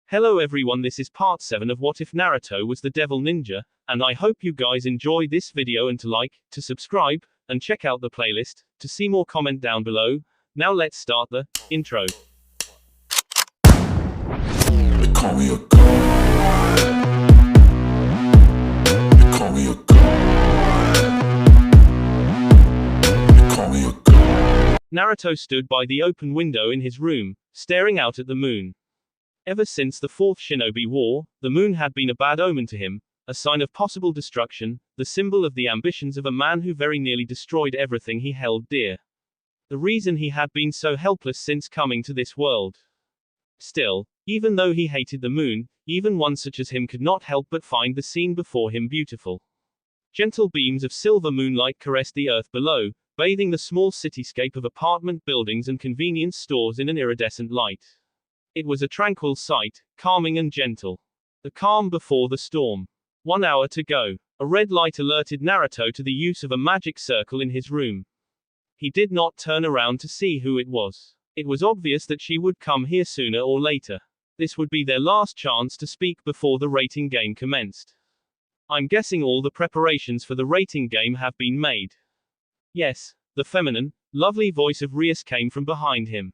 Hello everyone, this is part 7 of What If Naruto Was the Devil Ninja, and I hope you guys enjoy this video and to like, to subscribe, and check out the playlist, to see more comment down below. Now let's start the intro. They call me a god. They call me a god. They call me a god. Naruto stood by the open window in his room, staring out at the moon. Ever since the Fourth Shinobi War, the moon had been a bad omen to him, a sign of possible destruction, the symbol of the ambitions of a man who very nearly destroyed everything he held dear. The reason he had been so helpless since coming to this world. Still, even though he hated the moon, even one such as him could not help but find the scene before him beautiful. Gentle beams of silver moonlight caressed the earth below, bathing the small cityscape of apartment buildings and convenience stores in an iridescent light. It was a tranquil sight, calming and gentle. The calm before the storm. 1 hour to go. A red light alerted Naruto to the use of a magic circle in his room. He did not turn around to see who it was. It was obvious that she would come here sooner or later. This would be their last chance to speak before the rating game commenced. I'm guessing all the preparations for the rating game have been made. Yes, the feminine, lovely voice of Rias came from behind him.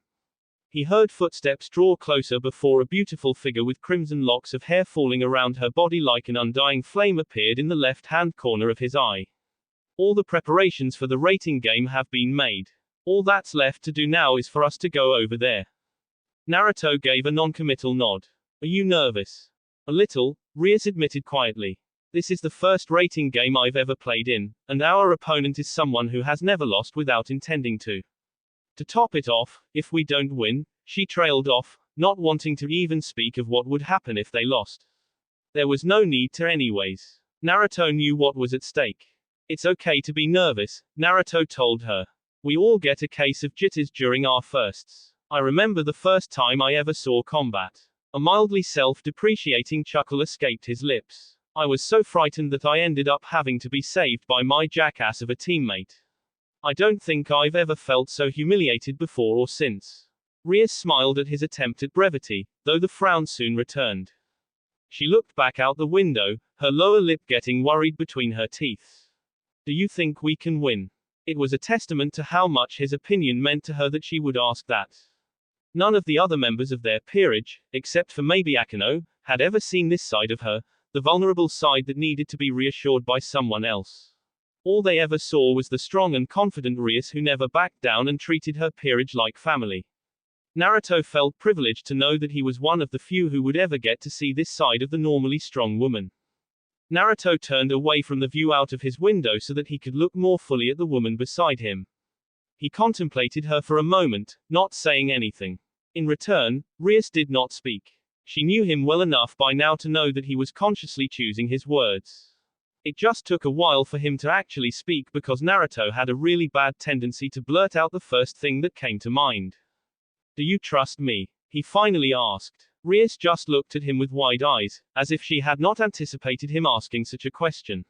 He heard footsteps draw closer before a beautiful figure with crimson locks of hair falling around her body like an undying flame appeared in the left-hand corner of his eye. All the preparations for the rating game have been made. All that's left to do now is for us to go over there. Naruto gave a non-committal nod. Are you nervous? A little, Rias admitted quietly. This is the first rating game I've ever played in, and our opponent is someone who has never lost without intending to. To top it off, if we don't win, she trailed off, not wanting to even speak of what would happen if they lost. There was no need to anyways. Naruto knew what was at stake. It's okay to be nervous, Naruto told her. We all get a case of jitters during our firsts. I remember the first time I ever saw combat. A mildly self-depreciating chuckle escaped his lips. I was so frightened that I ended up having to be saved by my jackass of a teammate. I don't think I've ever felt so humiliated before or since. Rias smiled at his attempt at brevity, though the frown soon returned. She looked back out the window, her lower lip getting worried between her teeth. Do you think we can win? It was a testament to how much his opinion meant to her that she would ask that. None of the other members of their peerage, except for maybe Akeno, had ever seen this side of her, the vulnerable side that needed to be reassured by someone else. All they ever saw was the strong and confident Rias who never backed down and treated her peerage like family. Naruto felt privileged to know that he was one of the few who would ever get to see this side of the normally strong woman. Naruto turned away from the view out of his window so that he could look more fully at the woman beside him. He contemplated her for a moment, not saying anything. In return, Rias did not speak. She knew him well enough by now to know that he was consciously choosing his words. It just took a while for him to actually speak because Naruto had a really bad tendency to blurt out the first thing that came to mind. Do you trust me? He finally asked. Rias just looked at him with wide eyes, as if she had not anticipated him asking such a question.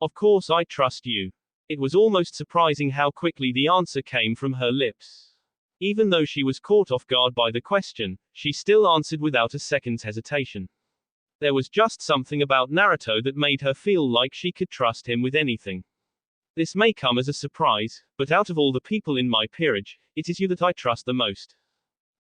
Of course I trust you. It was almost surprising how quickly the answer came from her lips. Even though she was caught off guard by the question, she still answered without a second's hesitation. There was just something about Naruto that made her feel like she could trust him with anything. This may come as a surprise, but out of all the people in my peerage, it is you that I trust the most.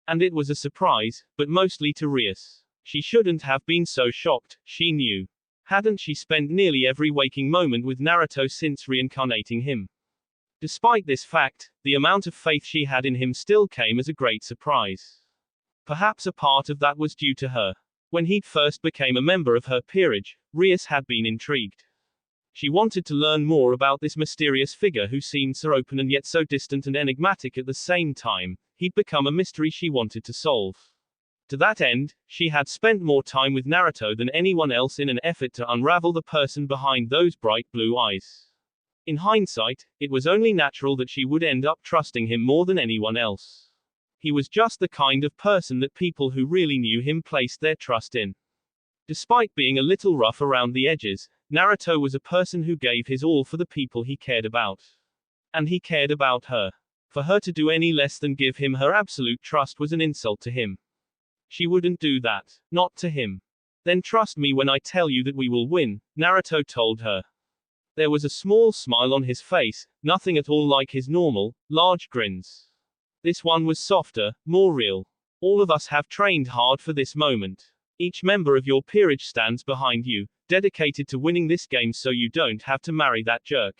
And it was a surprise, but mostly to Rias. She shouldn't have been so shocked, she knew. Hadn't she spent nearly every waking moment with Naruto since reincarnating him? Despite this fact, the amount of faith she had in him still came as a great surprise. Perhaps a part of that was due to her. When he first became a member of her peerage, Rias had been intrigued. She wanted to learn more about this mysterious figure who seemed so open and yet so distant and enigmatic at the same time. He'd become a mystery she wanted to solve. To that end, she had spent more time with Naruto than anyone else in an effort to unravel the person behind those bright blue eyes. In hindsight, it was only natural that she would end up trusting him more than anyone else. He was just the kind of person that people who really knew him placed their trust in. Despite being a little rough around the edges, Naruto was a person who gave his all for the people he cared about. And he cared about her. For her to do any less than give him her absolute trust was an insult to him. She wouldn't do that. Not to him. Then trust me when I tell you that we will win, Naruto told her. There was a small smile on his face, nothing at all like his normal, large grins. This one was softer, more real. All of us have trained hard for this moment. Each member of your peerage stands behind you, dedicated to winning this game so you don't have to marry that jerk.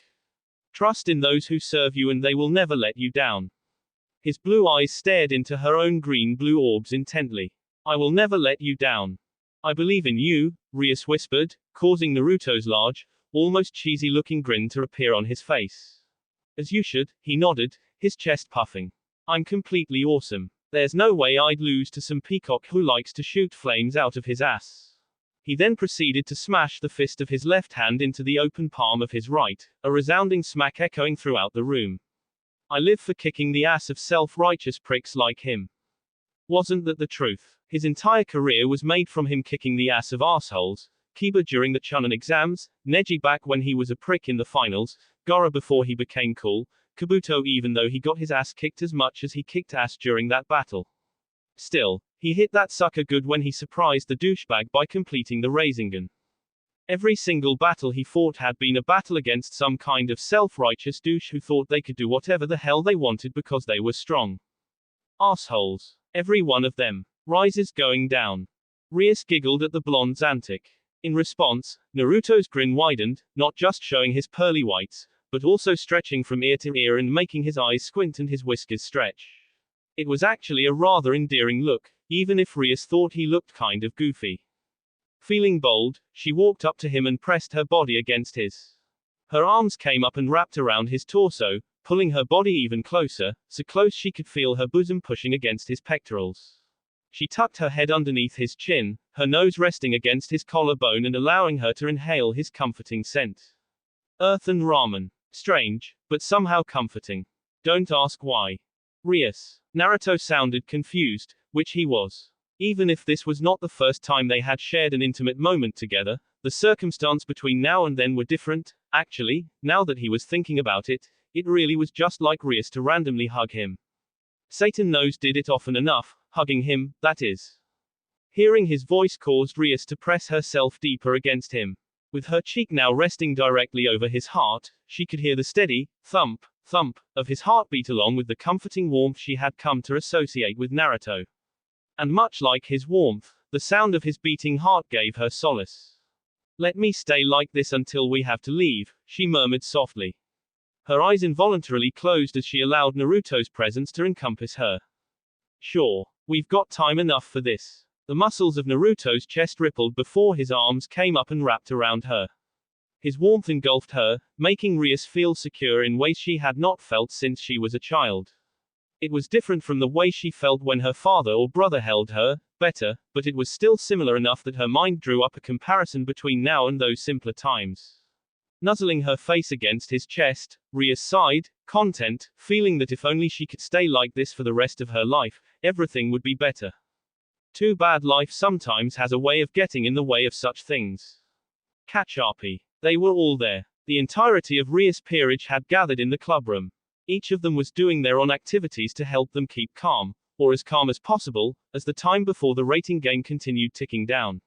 Trust in those who serve you and they will never let you down. His blue eyes stared into her own green-blue orbs intently. I will never let you down. I believe in you, Rias whispered, causing Naruto's large, almost cheesy-looking grin to appear on his face. As you should, he nodded, his chest puffing. I'm completely awesome. There's no way I'd lose to some peacock who likes to shoot flames out of his ass. He then proceeded to smash the fist of his left hand into the open palm of his right, a resounding smack echoing throughout the room. I live for kicking the ass of self-righteous pricks like him. Wasn't that the truth? His entire career was made from him kicking the ass of assholes. Kiba during the Chunin exams, Neji back when he was a prick in the finals, Gaara before he became cool, Kabuto even though he got his ass kicked as much as he kicked ass during that battle. Still, he hit that sucker good when he surprised the douchebag by completing the Rasengan. Every single battle he fought had been a battle against some kind of self-righteous douche who thought they could do whatever the hell they wanted because they were strong. Assholes. Every one of them. Rises going down. Rias giggled at the blonde's antic. In response, Naruto's grin widened, not just showing his pearly whites, but also stretching from ear to ear and making his eyes squint and his whiskers stretch. It was actually a rather endearing look, even if Rias thought he looked kind of goofy. Feeling bold, she walked up to him and pressed her body against his. Her arms came up and wrapped around his torso, pulling her body even closer, so close she could feel her bosom pushing against his pectorals. She tucked her head underneath his chin, her nose resting against his collarbone and allowing her to inhale his comforting scent. Earthen ramen. Strange, but somehow comforting. Don't ask why. Rias. Naruto sounded confused, which he was. Even if this was not the first time they had shared an intimate moment together, the circumstance between now and then were different. Actually, now that he was thinking about it, it really was just like Rias to randomly hug him. Satan knows did it often enough, hugging him, that is. Hearing his voice caused Rias to press herself deeper against him. With her cheek now resting directly over his heart, she could hear the steady, thump, thump, of his heartbeat along with the comforting warmth she had come to associate with Naruto. And much like his warmth, the sound of his beating heart gave her solace. Let me stay like this until we have to leave, she murmured softly. Her eyes involuntarily closed as she allowed Naruto's presence to encompass her. Sure. We've got time enough for this. The muscles of Naruto's chest rippled before his arms came up and wrapped around her. His warmth engulfed her, making Rias feel secure in ways she had not felt since she was a child. It was different from the way she felt when her father or brother held her, better, but it was still similar enough that her mind drew up a comparison between now and those simpler times. Nuzzling her face against his chest, Rias sighed, content, feeling that if only she could stay like this for the rest of her life, everything would be better. Too bad life sometimes has a way of getting in the way of such things. Catch RP. They were all there. The entirety of Rias' peerage had gathered in the clubroom. Each of them was doing their own activities to help them keep calm, or as calm as possible, as the time before the rating game continued ticking down.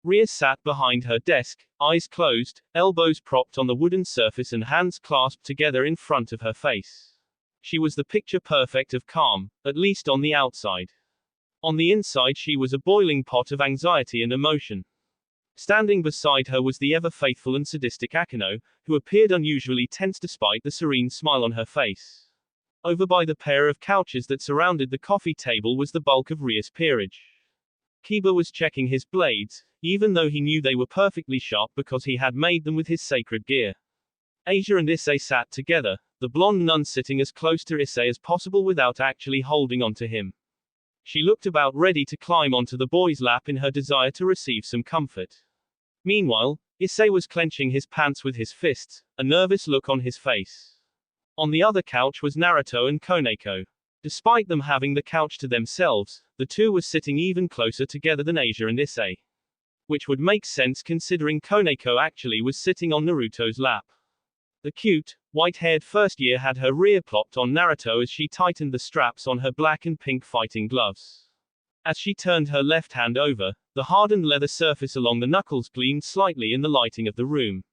Rias sat behind her desk, eyes closed, elbows propped on the wooden surface and hands clasped together in front of her face. She was the picture perfect of calm, at least on the outside. On the inside she was a boiling pot of anxiety and emotion. Standing beside her was the ever-faithful and sadistic Akino, who appeared unusually tense despite the serene smile on her face. Over by the pair of couches that surrounded the coffee table was the bulk of Rias' peerage. Kiba was checking his blades, even though he knew they were perfectly sharp because he had made them with his sacred gear. Asia and Issei sat together, the blonde nun sitting as close to Issei as possible without actually holding onto him. She looked about ready to climb onto the boy's lap in her desire to receive some comfort. Meanwhile, Issei was clenching his pants with his fists, a nervous look on his face. On the other couch was Naruto and Koneko. Despite them having the couch to themselves, the two were sitting even closer together than Asia and Issei. Which would make sense considering Koneko actually was sitting on Naruto's lap. The cute, white-haired first year had her rear plopped on Naruto as she tightened the straps on her black and pink fighting gloves. As she turned her left hand over, the hardened leather surface along the knuckles gleamed slightly in the lighting of the room.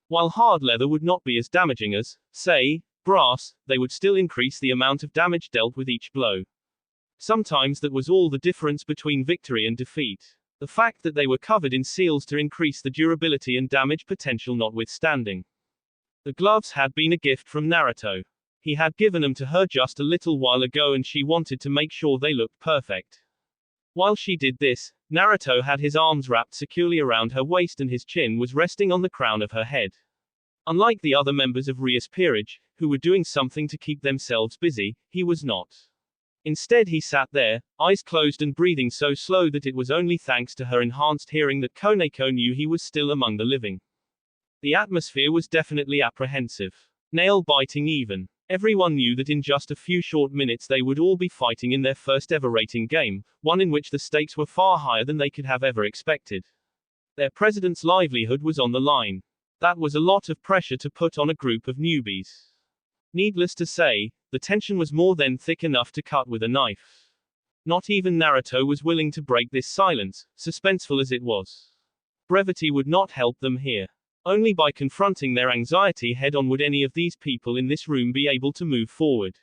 While hard leather would not be as damaging as, say, brass, they would still increase the amount of damage dealt with each blow. Sometimes that was all the difference between victory and defeat. The fact that they were covered in seals to increase the durability and damage potential notwithstanding. The gloves had been a gift from Naruto. He had given them to her just a little while ago and she wanted to make sure they looked perfect. While she did this, Naruto had his arms wrapped securely around her waist and his chin was resting on the crown of her head. Unlike the other members of Rias' peerage, who were doing something to keep themselves busy, he was not. Instead he sat there, eyes closed and breathing so slow that it was only thanks to her enhanced hearing that Koneko knew he was still among the living. The atmosphere was definitely apprehensive. Nail-biting even. Everyone knew that in just a few short minutes they would all be fighting in their first ever rating game, one in which the stakes were far higher than they could have ever expected. Their president's livelihood was on the line. That was a lot of pressure to put on a group of newbies. Needless to say, the tension was more than thick enough to cut with a knife. Not even Naruto was willing to break this silence, suspenseful as it was. Brevity would not help them here. Only by confronting their anxiety head-on would any of these people in this room be able to move forward.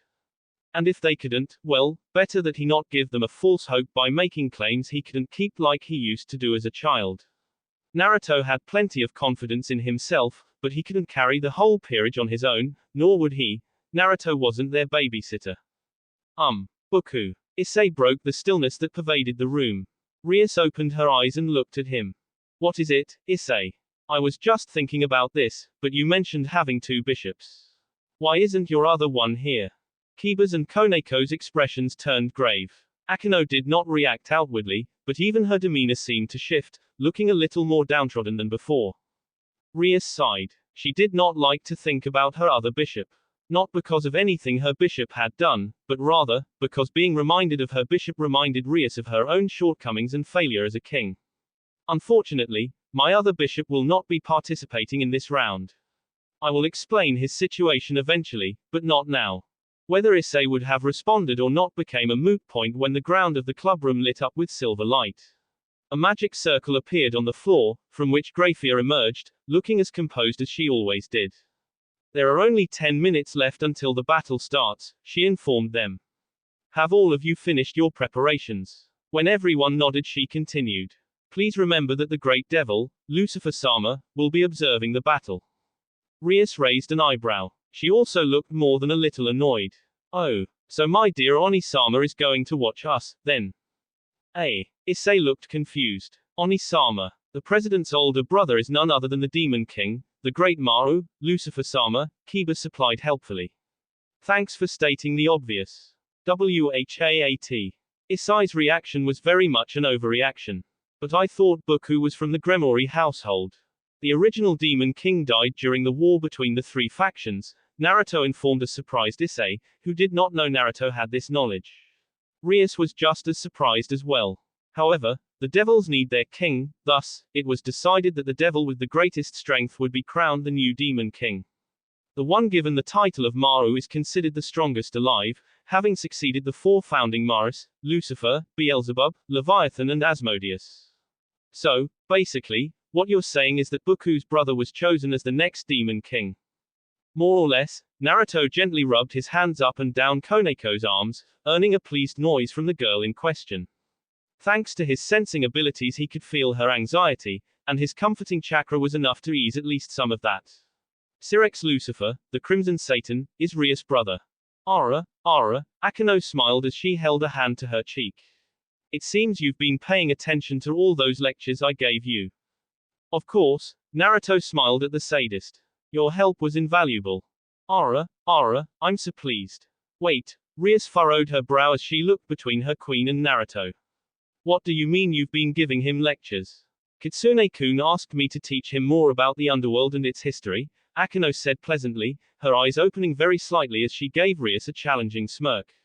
And if they couldn't, well, better that he not give them a false hope by making claims he couldn't keep like he used to do as a child. Naruto had plenty of confidence in himself, but he couldn't carry the whole peerage on his own, nor would he. Naruto wasn't their babysitter. Buku. Issei broke the stillness that pervaded the room. Rias opened her eyes and looked at him. What is it, Issei? I was just thinking about this, but you mentioned having 2 bishops. Why isn't your other one here? Kiba's and Koneko's expressions turned grave. Akino did not react outwardly, but even her demeanor seemed to shift, looking a little more downtrodden than before. Rias sighed. She did not like to think about her other bishop. Not because of anything her bishop had done, but rather, because being reminded of her bishop reminded Rias of her own shortcomings and failure as a king. Unfortunately, my other bishop will not be participating in this round. I will explain his situation eventually, but not now. Whether Issei would have responded or not became a moot point when the ground of the clubroom lit up with silver light. A magic circle appeared on the floor, from which Grafia emerged, looking as composed as she always did. There are only 10 minutes left until the battle starts, she informed them. Have all of you finished your preparations? When everyone nodded she continued. Please remember that the Great Devil, Lucifer-sama, will be observing the battle. Rias raised an eyebrow. She also looked more than a little annoyed. Oh, so my dear Oni-sama is going to watch us, then? Issei looked confused. Oni-sama. The president's older brother is none other than the Demon King, the great Maru, Lucifer-sama, Kiba supplied helpfully. Thanks for stating the obvious. WHAAT. Issei's reaction was very much an overreaction. But I thought Buku was from the Gremori household. The original Demon King died during the war between the 3 factions, Naruto informed a surprised Issei, who did not know Naruto had this knowledge. Rias was just as surprised as well. However, the devils need their king, thus, it was decided that the devil with the greatest strength would be crowned the new Demon King. The one given the title of Maru is considered the strongest alive, having succeeded the 4 founding Maris, Lucifer, Beelzebub, Leviathan and Asmodeus. So, basically, what you're saying is that Buku's brother was chosen as the next Demon King. More or less, Naruto gently rubbed his hands up and down Koneko's arms, earning a pleased noise from the girl in question. Thanks to his sensing abilities he could feel her anxiety, and his comforting chakra was enough to ease at least some of that. Syrex Lucifer, the Crimson Satan, is Rias' brother. Ara, Akino smiled as she held a hand to her cheek. It seems you've been paying attention to all those lectures I gave you. Of course, Naruto smiled at the sadist. Your help was invaluable. Ara, I'm so pleased. Wait, Rias furrowed her brow as she looked between her queen and Naruto. What do you mean you've been giving him lectures? Kitsune-kun asked me to teach him more about the underworld and its history, Akino said pleasantly, her eyes opening very slightly as she gave Rias a challenging smirk.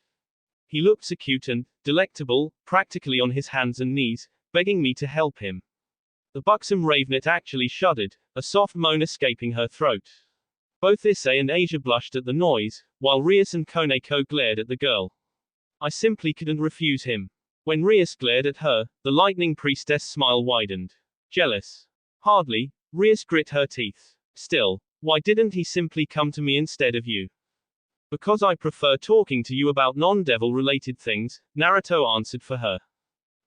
He looked so cute and delectable, practically on his hands and knees, begging me to help him. The buxom Ravenet actually shuddered, a soft moan escaping her throat. Both Issei and Asia blushed at the noise, while Rias and Koneko glared at the girl. I simply couldn't refuse him. When Rias glared at her, the lightning priestess smile widened. Jealous? Hardly. Rias grit her teeth. Still, why didn't he simply come to me instead of you? Because I prefer talking to you about non-devil related things, Naruto answered for her.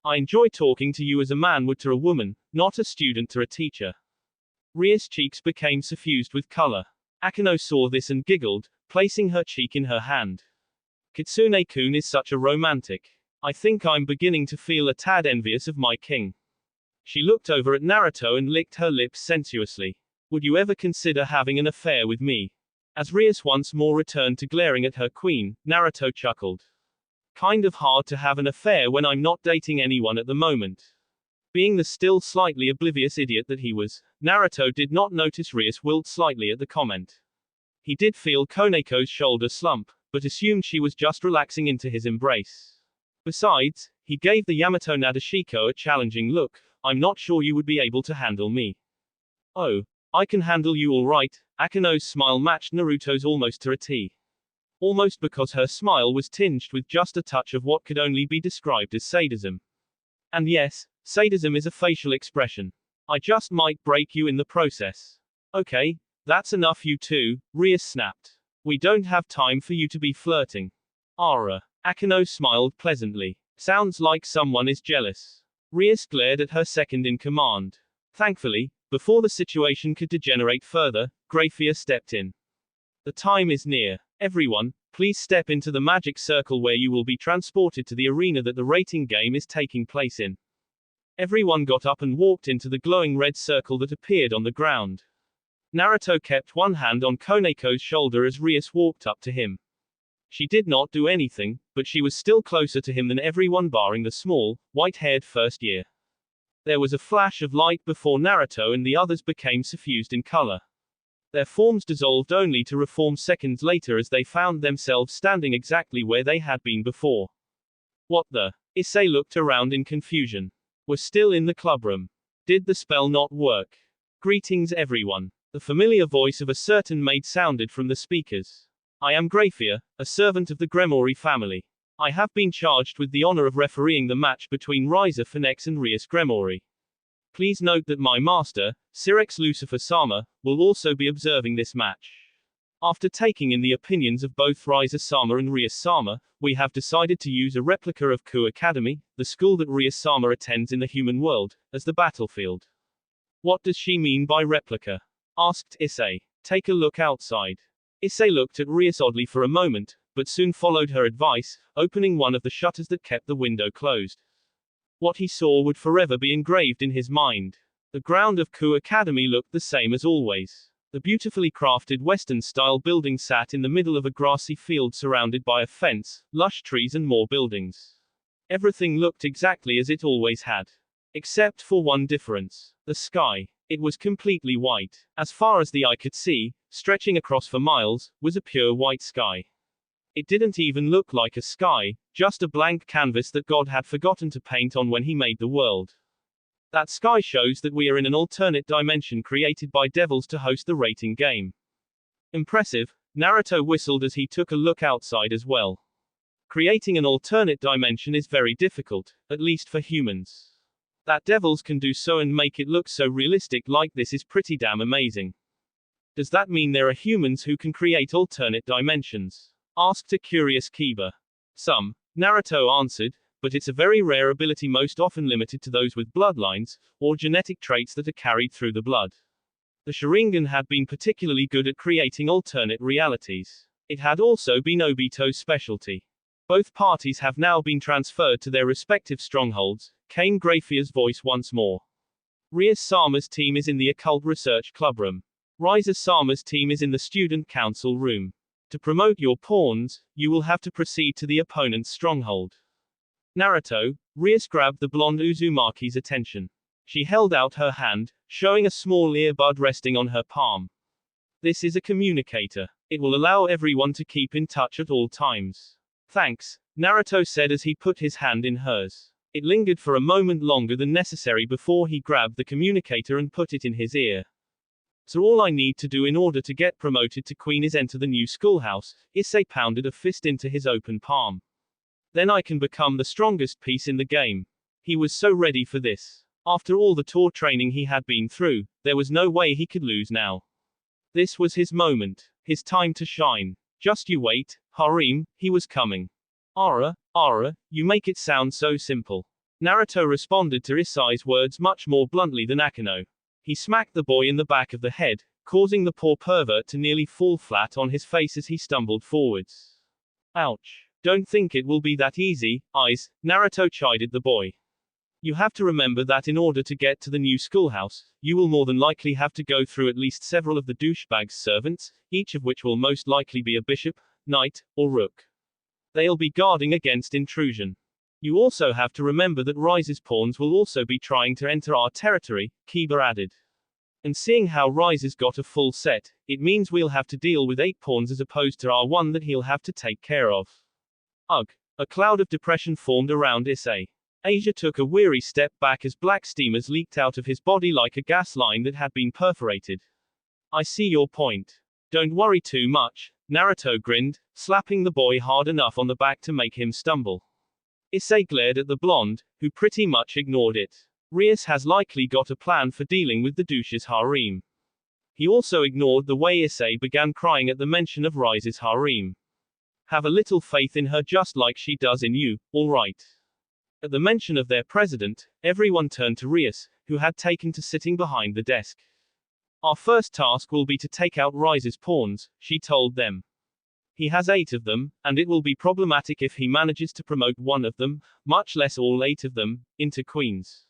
I enjoy talking to you as a man would to a woman, not a student to a teacher. Ria's cheeks became suffused with color. Akeno saw this and giggled, placing her cheek in her hand. Kitsune-kun is such a romantic. I think I'm beginning to feel a tad envious of my king. She looked over at Naruto and licked her lips sensuously. Would you ever consider having an affair with me? As Rias once more returned to glaring at her queen, Naruto chuckled. Kind of hard to have an affair when I'm not dating anyone at the moment. Being the still slightly oblivious idiot that he was, Naruto did not notice Rias wilt slightly at the comment. He did feel Koneko's shoulder slump, but assumed she was just relaxing into his embrace. Besides, he gave the Yamato Nadeshiko a challenging look. I'm not sure you would be able to handle me. Oh, I can handle you all right. Akeno's smile matched Naruto's almost to a T. Almost because her smile was tinged with just a touch of what could only be described as sadism. And yes, sadism is a facial expression. I just might break you in the process. Okay, that's enough you two, Rias snapped. We don't have time for you to be flirting. Ara. Akeno smiled pleasantly. Sounds like someone is jealous. Rias glared at her second in command. Thankfully, before the situation could degenerate further, Grafia stepped in. The time is near. Everyone, please step into the magic circle where you will be transported to the arena that the rating game is taking place in. Everyone got up and walked into the glowing red circle that appeared on the ground. Naruto kept one hand on Koneko's shoulder as Rias walked up to him. She did not do anything, but she was still closer to him than everyone barring the small, white-haired first year. There was a flash of light before Naruto and the others became suffused in color. Their forms dissolved only to reform seconds later as they found themselves standing exactly where they had been before. What the? Issei looked around in confusion. We're still in the clubroom. Did the spell not work? Greetings everyone. The familiar voice of a certain maid sounded from the speakers. I am Grafia, a servant of the Gremory family. I have been charged with the honor of refereeing the match between Riza Phoenix and Rias Gremory. Please note that my master, Sirex Lucifer Sama, will also be observing this match. After taking in the opinions of both Riza Sama and Rias Sama, we have decided to use a replica of Ku Academy, the school that Rias Sama attends in the human world, as the battlefield. What does she mean by replica? Asked Issei. Take a look outside. Issei looked at Rias oddly for a moment, but soon followed her advice, opening one of the shutters that kept the window closed. What he saw would forever be engraved in his mind. The ground of Ku Academy looked the same as always. The beautifully crafted Western-style building sat in the middle of a grassy field surrounded by a fence, lush trees and more buildings. Everything looked exactly as it always had. Except for one difference. The sky. It was completely white. As far as the eye could see, stretching across for miles, was a pure white sky. It didn't even look like a sky, just a blank canvas that God had forgotten to paint on when he made the world. That sky shows that we are in an alternate dimension created by devils to host the rating game. Impressive, Naruto whistled as he took a look outside as well. Creating an alternate dimension is very difficult, at least for humans. That devils can do so and make it look so realistic like this is pretty damn amazing. Does that mean there are humans who can create alternate dimensions? Asked a curious Kiba. Some, Naruto answered, but it's a very rare ability most often limited to those with bloodlines, or genetic traits that are carried through the blood. The Sharingan had been particularly good at creating alternate realities. It had also been Obito's specialty. Both parties have now been transferred to their respective strongholds, came Grafia's voice once more. Rias Sama's team is in the Occult Research Clubroom. Riza Sama's team is in the Student Council Room. To promote your pawns, you will have to proceed to the opponent's stronghold. Naruto, Rias grabbed the blonde Uzumaki's attention. She held out her hand, showing a small earbud resting on her palm. This is a communicator. It will allow everyone to keep in touch at all times. Thanks, Naruto said as he put his hand in hers. It lingered for a moment longer than necessary before he grabbed the communicator and put it in his ear. So all I need to do in order to get promoted to queen is enter the new schoolhouse. Issei pounded a fist into his open palm. Then I can become the strongest piece in the game. He was so ready for this. After all the tour training he had been through, there was no way he could lose now. This was his moment. His time to shine. Just you wait, Harem, he was coming. Ara, you make it sound so simple. Naruto responded to Isai's words much more bluntly than Akeno. He smacked the boy in the back of the head, causing the poor pervert to nearly fall flat on his face as he stumbled forwards. Ouch. Don't think it will be that easy, Eyes, Naruto chided the boy. You have to remember that in order to get to the new schoolhouse, you will more than likely have to go through at least several of the douchebag's servants, each of which will most likely be a bishop, knight, or rook. They'll be guarding against intrusion. You also have to remember that Rise's pawns will also be trying to enter our territory, Kiba added. And seeing how Rise's got a full set, it means we'll have to deal with 8 pawns as opposed to our 1 that he'll have to take care of. Ugh. A cloud of depression formed around Issei. Asia took a weary step back as black steamers leaked out of his body like a gas line that had been perforated. I see your point. Don't worry too much, Naruto grinned, slapping the boy hard enough on the back to make him stumble. Issei glared at the blonde, who pretty much ignored it. Rias has likely got a plan for dealing with the douche's harem. He also ignored the way Issei began crying at the mention of Rise's harem. Have a little faith in her just like she does in you, alright. At the mention of their president, everyone turned to Rias, who had taken to sitting behind the desk. Our first task will be to take out Rise's pawns, she told them. He has 8 of them, and it will be problematic if he manages to promote one of them, much less all 8 of them, into queens.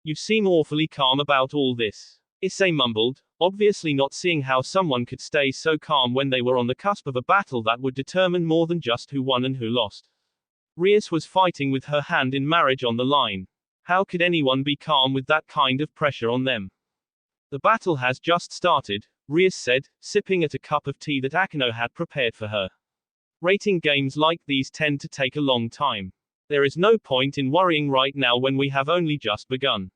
You seem awfully calm about all this. Issei mumbled, obviously not seeing how someone could stay so calm when they were on the cusp of a battle that would determine more than just who won and who lost. Rias was fighting with her hand in marriage on the line. How could anyone be calm with that kind of pressure on them? The battle has just started, Rias said, sipping at a cup of tea that Akeno had prepared for her. Rating games like these tend to take a long time. There is no point in worrying right now when we have only just begun.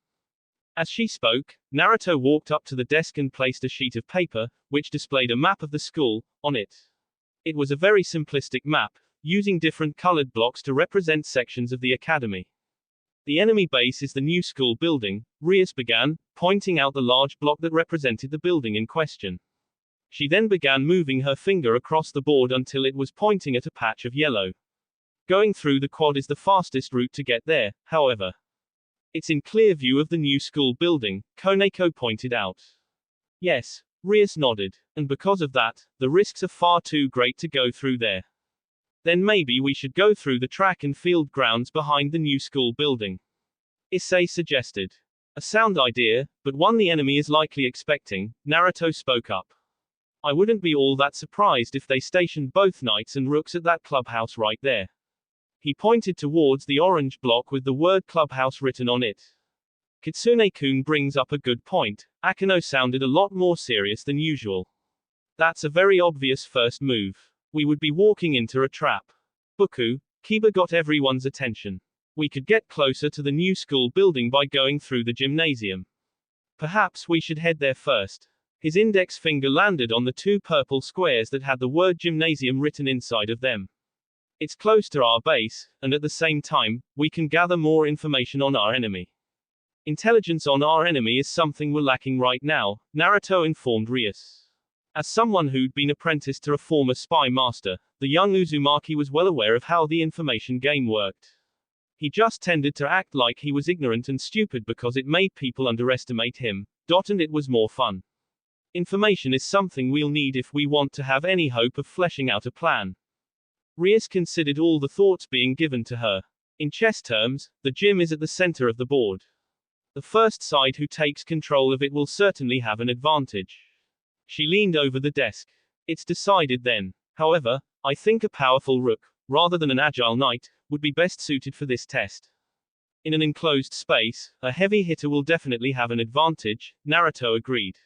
As she spoke, Naruto walked up to the desk and placed a sheet of paper, which displayed a map of the school, on it. It was a very simplistic map, using different colored blocks to represent sections of the academy. The enemy base is the new school building, Rias began, pointing out the large block that represented the building in question. She then began moving her finger across the board until it was pointing at a patch of yellow. Going through the quad is the fastest route to get there, however. It's in clear view of the new school building, Koneko pointed out. Yes, Rias nodded, and because of that, the risks are far too great to go through there. Then maybe we should go through the track and field grounds behind the new school building. Issei suggested. A sound idea, but one the enemy is likely expecting, Naruto spoke up. I wouldn't be all that surprised if they stationed both knights and rooks at that clubhouse right there. He pointed towards the orange block with the word clubhouse written on it. Kitsune-kun brings up a good point, Akeno sounded a lot more serious than usual. That's a very obvious first move. We would be walking into a trap. Buku, Kiba got everyone's attention. We could get closer to the new school building by going through the gymnasium. Perhaps we should head there first. His index finger landed on the 2 purple squares that had the word gymnasium written inside of them. It's close to our base, and at the same time, we can gather more information on our enemy. Intelligence on our enemy is something we're lacking right now, Naruto informed Rias. As someone who'd been apprenticed to a former spy master, the young Uzumaki was well aware of how the information game worked. He just tended to act like he was ignorant and stupid because it made people underestimate him, and it was more fun. Information is something we'll need if we want to have any hope of fleshing out a plan. Rias considered all the thoughts being given to her. In chess terms, the gym is at the center of the board. The first side who takes control of it will certainly have an advantage. She leaned over the desk. It's decided then. However, I think a powerful rook, rather than an agile knight, would be best suited for this test. In an enclosed space, a heavy hitter will definitely have an advantage, Naruto agreed.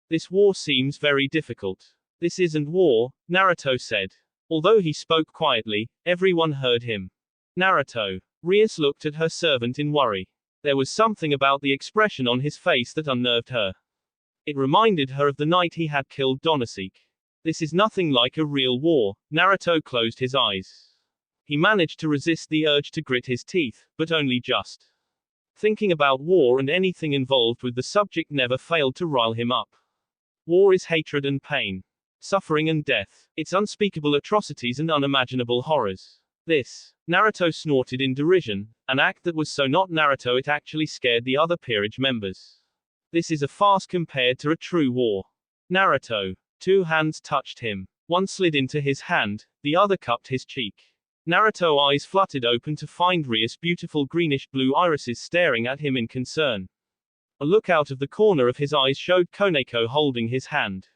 This war seems very difficult. This isn't war, Naruto said. Although he spoke quietly, everyone heard him. Naruto. Rias looked at her servant in worry. There was something about the expression on his face that unnerved her. It reminded her of the night he had killed Donosike. This is nothing like a real war, Naruto closed his eyes. He managed to resist the urge to grit his teeth, but only just. Thinking about war and anything involved with the subject never failed to rile him up. War is hatred and pain, suffering and death, its unspeakable atrocities and unimaginable horrors. This, Naruto snorted in derision, an act that was so not Naruto it actually scared the other peerage members. This is a farce compared to a true war. Naruto. 2 hands touched him. One slid into his hand, the other cupped his cheek. Naruto eyes fluttered open to find Rias' beautiful greenish-blue irises staring at him in concern. A look out of the corner of his eyes showed Koneko holding his hand.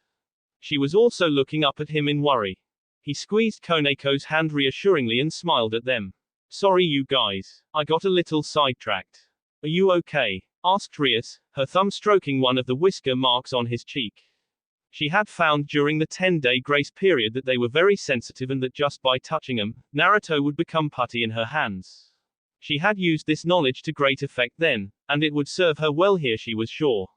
She was also looking up at him in worry. He squeezed Koneko's hand reassuringly and smiled at them. Sorry you guys. I got a little sidetracked. Are you okay? Asked Rias, her thumb stroking one of the whisker marks on his cheek. She had found during the 10-day grace period that they were very sensitive and that just by touching them, Naruto would become putty in her hands. She had used this knowledge to great effect then, and it would serve her well here she was sure.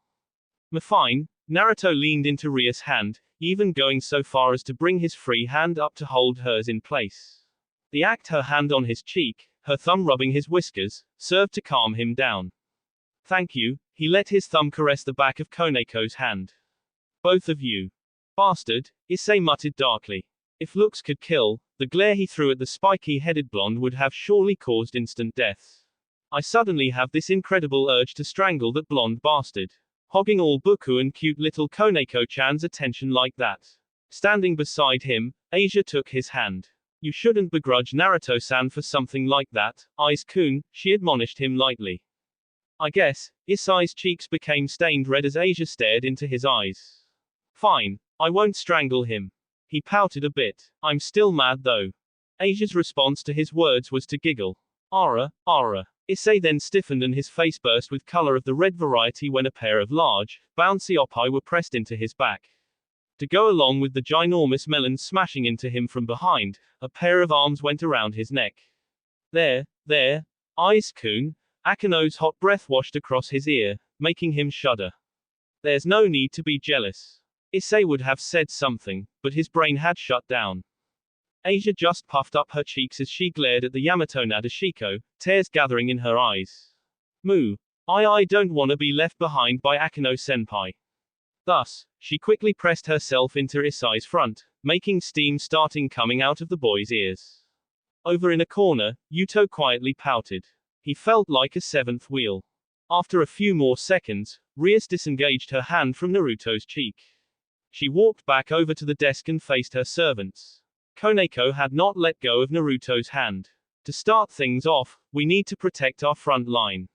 Fine. Naruto leaned into Rias' hand, even going so far as to bring his free hand up to hold hers in place. The act, her hand on his cheek, her thumb rubbing his whiskers, served to calm him down. Thank you. He let his thumb caress the back of Koneko's hand. Both of you. Bastard, Issei muttered darkly. If looks could kill, the glare he threw at the spiky-headed blonde would have surely caused instant death. I suddenly have this incredible urge to strangle that blonde bastard. Hogging all Buku and cute little Koneko-chan's attention like that. Standing beside him, Asia took his hand. You shouldn't begrudge Naruto-san for something like that, Ice-kun, she admonished him lightly. I guess. Issei's cheeks became stained red as Asia stared into his eyes. Fine. I won't strangle him. He pouted a bit. I'm still mad though. Asia's response to his words was to giggle. Ara. Issei then stiffened and his face burst with color of the red variety when a pair of large, bouncy oppai were pressed into his back. To go along with the ginormous melons smashing into him from behind, a pair of arms went around his neck. There, Ice-kun. Akino's hot breath washed across his ear, making him shudder. There's no need to be jealous. Issei would have said something, but his brain had shut down. Asia just puffed up her cheeks as she glared at the Yamato Nadeshiko, tears gathering in her eyes. Moo. I don't wanna be left behind by Akino-senpai. Thus, she quickly pressed herself into Issei's front, making steam starting coming out of the boy's ears. Over in a corner, Yuto quietly pouted. He felt like a seventh wheel. After a few more seconds, Rias disengaged her hand from Naruto's cheek. She walked back over to the desk and faced her servants. Koneko had not let go of Naruto's hand. To start things off, we need to protect our front line.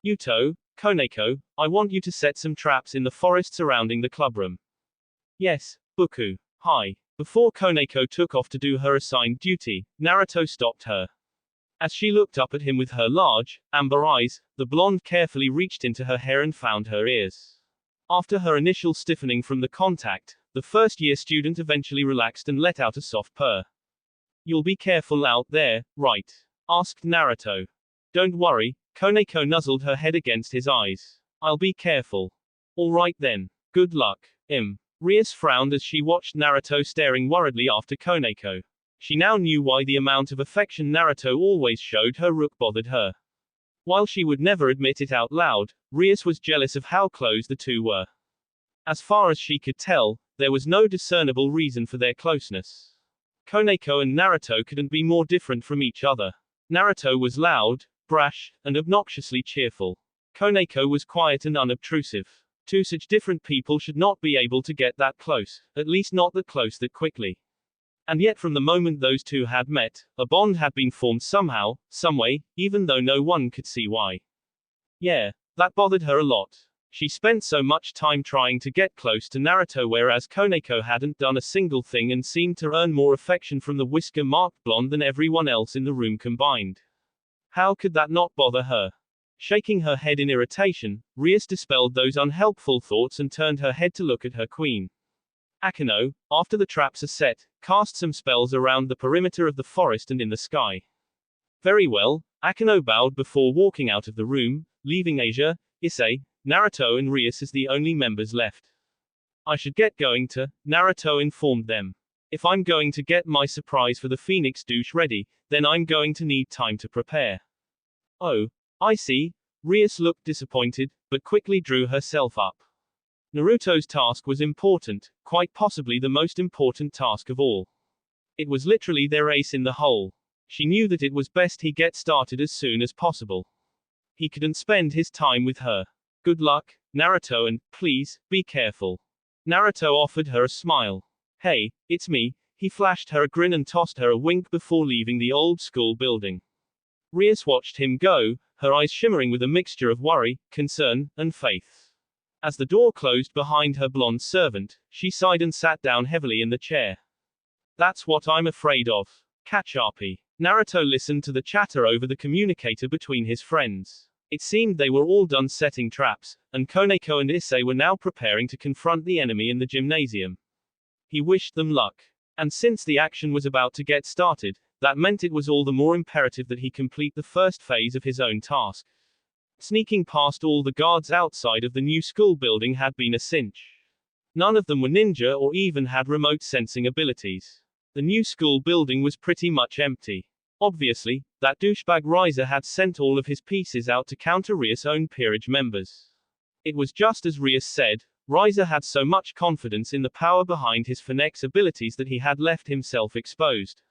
Yuto, Koneko, I want you to set some traps in the forest surrounding the clubroom. Yes, Buku. Hi. Before Koneko took off to do her assigned duty, Naruto stopped her. As she looked up at him with her large, amber eyes, the blonde carefully reached into her hair and found her ears. After her initial stiffening from the contact, the first-year student eventually relaxed and let out a soft purr. You'll be careful out there, right? Asked Naruto. Don't worry, Koneko nuzzled her head against his eyes. I'll be careful. All right then. Good luck. Rias frowned as she watched Naruto staring worriedly after Koneko. She now knew why the amount of affection Naruto always showed her rook bothered her. While she would never admit it out loud, Rias was jealous of how close the two were. As far as she could tell, there was no discernible reason for their closeness. Koneko and Naruto couldn't be more different from each other. Naruto was loud, brash, and obnoxiously cheerful. Koneko was quiet and unobtrusive. Two such different people should not be able to get that close, at least not that close that quickly. And yet from the moment those two had met, a bond had been formed somehow, someway, even though no one could see why. Yeah, that bothered her a lot. She spent so much time trying to get close to Naruto whereas Koneko hadn't done a single thing and seemed to earn more affection from the whisker-marked blonde than everyone else in the room combined. How could that not bother her? Shaking her head in irritation, Rias dispelled those unhelpful thoughts and turned her head to look at her queen. Akino, after the traps are set, cast some spells around the perimeter of the forest and in the sky. Very well, Akino bowed before walking out of the room, leaving Asia, Issei, Naruto and Rias as the only members left. I should get going to, Naruto informed them. If I'm going to get my surprise for the Phoenix douche ready, then I'm going to need time to prepare. Oh, I see. Rias looked disappointed, but quickly drew herself up. Naruto's task was important, quite possibly the most important task of all. It was literally their ace in the hole. She knew that it was best he get started as soon as possible. He couldn't spend his time with her. Good luck, Naruto, and, please, be careful. Naruto offered her a smile. Hey, it's me. He flashed her a grin and tossed her a wink before leaving the old school building. Rias watched him go, her eyes shimmering with a mixture of worry, concern, and faith. As the door closed behind her blonde servant, she sighed and sat down heavily in the chair. That's what I'm afraid of. Catch RP. Naruto listened to the chatter over the communicator between his friends. It seemed they were all done setting traps, and Koneko and Issei were now preparing to confront the enemy in the gymnasium. He wished them luck. And since the action was about to get started, that meant it was all the more imperative that he complete the first phase of his own task. Sneaking past all the guards outside of the new school building had been a cinch. None of them were ninja or even had remote sensing abilities. The new school building was pretty much empty. Obviously, that douchebag Riser had sent all of his pieces out to counter Rias' own peerage members. It was just as Rias said. Riser had so much confidence in the power behind his Phoenix abilities that he had left himself exposed.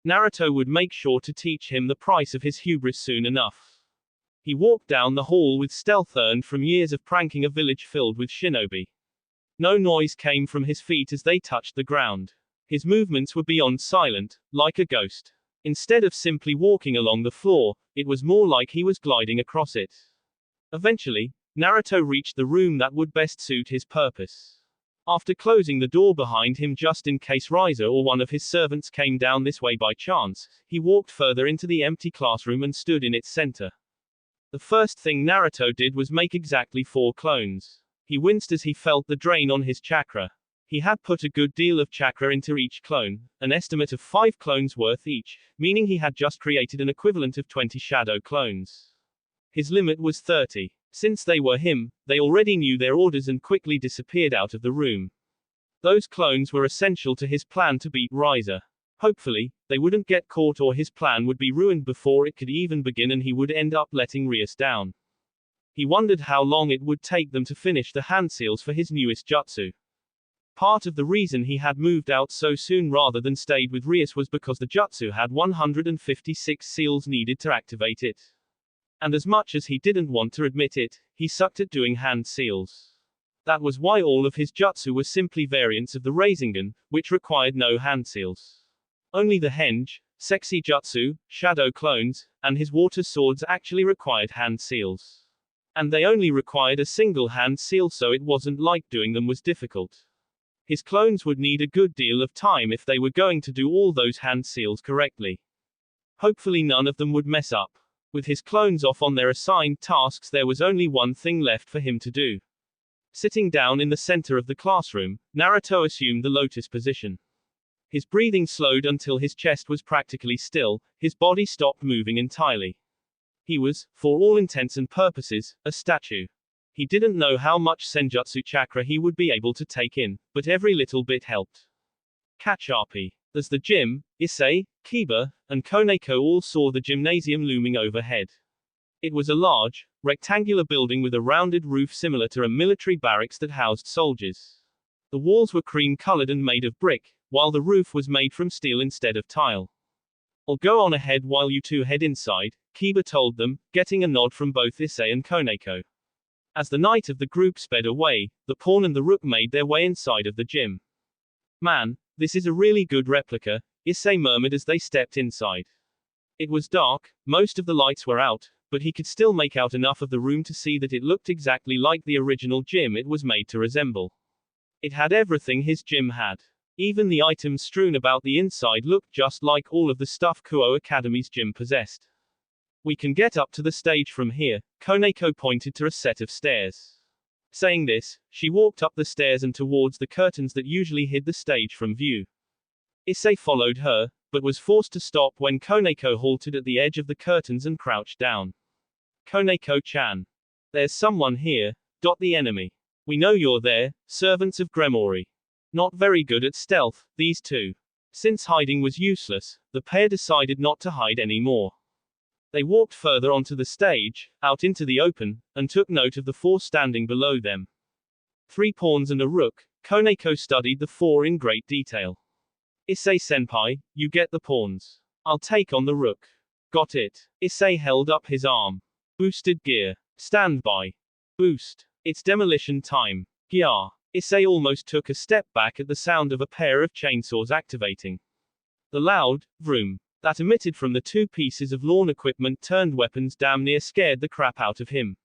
Naruto would make sure to teach him the price of his hubris soon enough. He walked down the hall with stealth earned from years of pranking a village filled with shinobi. No noise came from his feet as they touched the ground. His movements were beyond silent, like a ghost. Instead of simply walking along the floor, it was more like he was gliding across it. Eventually, Naruto reached the room that would best suit his purpose. After closing the door behind him just in case Riser or one of his servants came down this way by chance, he walked further into the empty classroom and stood in its center. The first thing Naruto did was make exactly 4 clones. He winced as he felt the drain on his chakra. He had put a good deal of chakra into each clone, an estimate of 5 clones worth each, meaning he had just created an equivalent of 20 shadow clones. His limit was 30. Since they were him, they already knew their orders and quickly disappeared out of the room. Those clones were essential to his plan to beat Riser. Hopefully, they wouldn't get caught or his plan would be ruined before it could even begin and he would end up letting Rias down. He wondered how long it would take them to finish the hand seals for his newest jutsu. Part of the reason he had moved out so soon rather than stayed with Rias was because the jutsu had 156 seals needed to activate it. And as much as he didn't want to admit it, he sucked at doing hand seals. That was why all of his jutsu were simply variants of the Rasengan, which required no hand seals. Only the Henge, Sexy Jutsu, Shadow Clones, and his water swords actually required hand seals. And they only required a single hand seal, so it wasn't like doing them was difficult. His clones would need a good deal of time if they were going to do all those hand seals correctly. Hopefully none of them would mess up. With his clones off on their assigned tasks, there was only one thing left for him to do. Sitting down in the center of the classroom, Naruto assumed the lotus position. His breathing slowed until his chest was practically still, his body stopped moving entirely. He was, for all intents and purposes, a statue. He didn't know how much Senjutsu chakra he would be able to take in, but every little bit helped. Catch RP. As the gym, Issei, Kiba, and Koneko all saw the gymnasium looming overhead. It was a large, rectangular building with a rounded roof similar to a military barracks that housed soldiers. The walls were cream-colored and made of brick, while the roof was made from steel instead of tile. I'll go on ahead while you two head inside, Kiba told them, getting a nod from both Issei and Koneko. As the knight of the group sped away, the pawn and the rook made their way inside of the gym. Man, this is a really good replica, Issei murmured as they stepped inside. It was dark, most of the lights were out, but he could still make out enough of the room to see that it looked exactly like the original gym it was made to resemble. It had everything his gym had. Even the items strewn about the inside looked just like all of the stuff Kuo Academy's gym possessed. We can get up to the stage from here, Koneko pointed to a set of stairs. Saying this, she walked up the stairs and towards the curtains that usually hid the stage from view. Issei followed her, but was forced to stop when Koneko halted at the edge of the curtains and crouched down. Koneko-chan. There's someone here. The enemy. We know you're there, servants of Gremory. Not very good at stealth, these two. Since hiding was useless, the pair decided not to hide anymore. They walked further onto the stage, out into the open, and took note of the four standing below them. 3 pawns and a rook. Koneko studied the four in great detail. Issei-senpai, you get the pawns. I'll take on the rook. Got it. Issei held up his arm. Boosted gear. Stand by. Boost. It's demolition time. Gyah. Issei almost took a step back at the sound of a pair of chainsaws activating. The loud vroom that emitted from the 2 pieces of lawn equipment turned weapons damn near scared the crap out of him.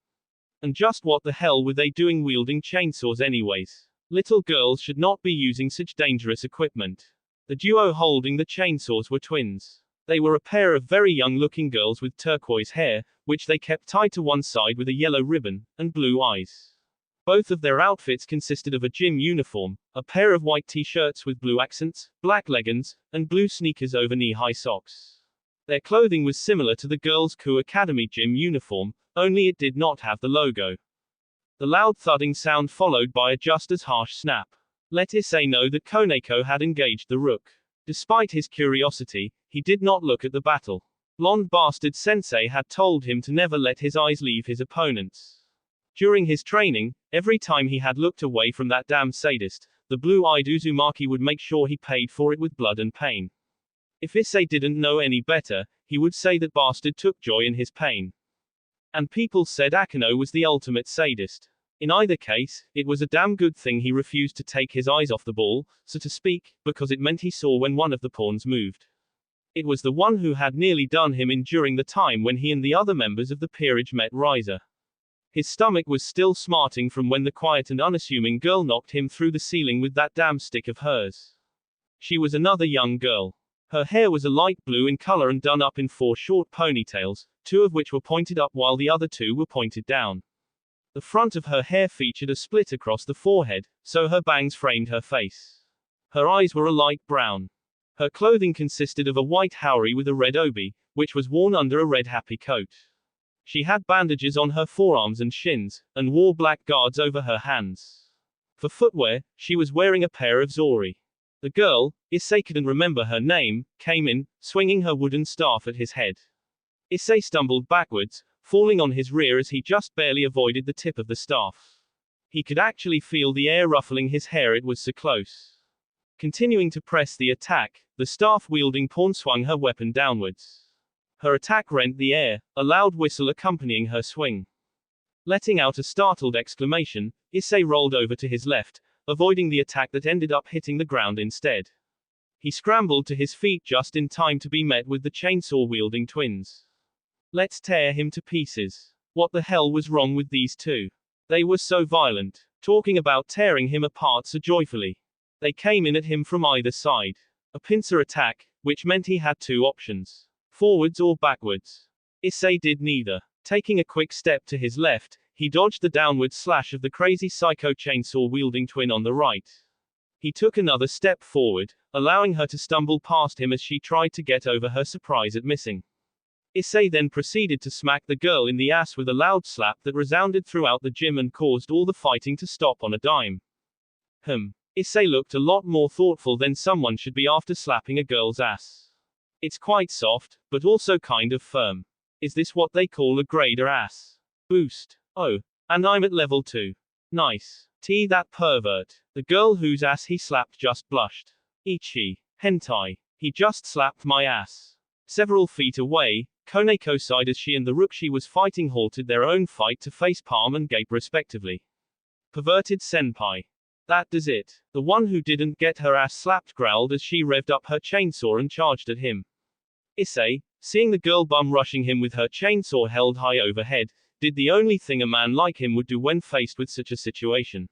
And just what the hell were they doing wielding chainsaws anyways? Little girls should not be using such dangerous equipment. The duo holding the chainsaws were twins. They were a pair of very young-looking girls with turquoise hair, which they kept tied to one side with a yellow ribbon, and blue eyes. Both of their outfits consisted of a gym uniform, a pair of white t-shirts with blue accents, black leggings, and blue sneakers over knee-high socks. Their clothing was similar to the girls' Ku Academy gym uniform, only it did not have the logo. The loud thudding sound followed by a just as harsh snap. Let Issei know that Koneko had engaged the rook. Despite his curiosity, he did not look at the battle. Blonde bastard sensei had told him to never let his eyes leave his opponents. During his training, every time he had looked away from that damn sadist, the blue-eyed Uzumaki would make sure he paid for it with blood and pain. If Issei didn't know any better, he would say that bastard took joy in his pain. And people said Akino was the ultimate sadist. In either case, it was a damn good thing he refused to take his eyes off the ball, so to speak, because it meant he saw when one of the pawns moved. It was the one who had nearly done him in during the time when he and the other members of the peerage met Riser. His stomach was still smarting from when the quiet and unassuming girl knocked him through the ceiling with that damn stick of hers. She was another young girl. Her hair was a light blue in color and done up in 4 short ponytails, 2 of which were pointed up while the other 2 were pointed down. The front of her hair featured a split across the forehead, so her bangs framed her face. Her eyes were a light brown. Her clothing consisted of a white haori with a red obi, which was worn under a red happy coat. She had bandages on her forearms and shins, and wore black guards over her hands. For footwear, she was wearing a pair of zori. The girl, Issei couldn't remember her name, came in, swinging her wooden staff at his head. Issei stumbled backwards, falling on his rear as he just barely avoided the tip of the staff. He could actually feel the air ruffling his hair, it was so close. Continuing to press the attack, the staff-wielding pawn swung her weapon downwards. Her attack rent the air, a loud whistle accompanying her swing. Letting out a startled exclamation, Issei rolled over to his left, avoiding the attack that ended up hitting the ground instead. He scrambled to his feet just in time to be met with the chainsaw-wielding twins. Let's tear him to pieces. What the hell was wrong with these two? They were so violent, talking about tearing him apart so joyfully. They came in at him from either side. A pincer attack, which meant he had 2 options. Forwards or backwards. Issei did neither. Taking a quick step to his left, he dodged the downward slash of the crazy psycho chainsaw-wielding twin on the right. He took another step forward, allowing her to stumble past him as she tried to get over her surprise at missing. Issei then proceeded to smack the girl in the ass with a loud slap that resounded throughout the gym and caused all the fighting to stop on a dime. Issei looked a lot more thoughtful than someone should be after slapping a girl's ass. It's quite soft, but also kind of firm. Is this what they call a grader ass? Boost. Oh. And I'm at level 2. Nice. That pervert. The girl whose ass he slapped just blushed. Ichi. Hentai. He just slapped my ass. Several feet away, Koneko sighed as she and the rook she was fighting halted their own fight to face palm and gape respectively. Perverted senpai. That does it. The one who didn't get her ass slapped growled as she revved up her chainsaw and charged at him. Issei, seeing the girl bum rushing him with her chainsaw held high overhead, did the only thing a man like him would do when faced with such a situation.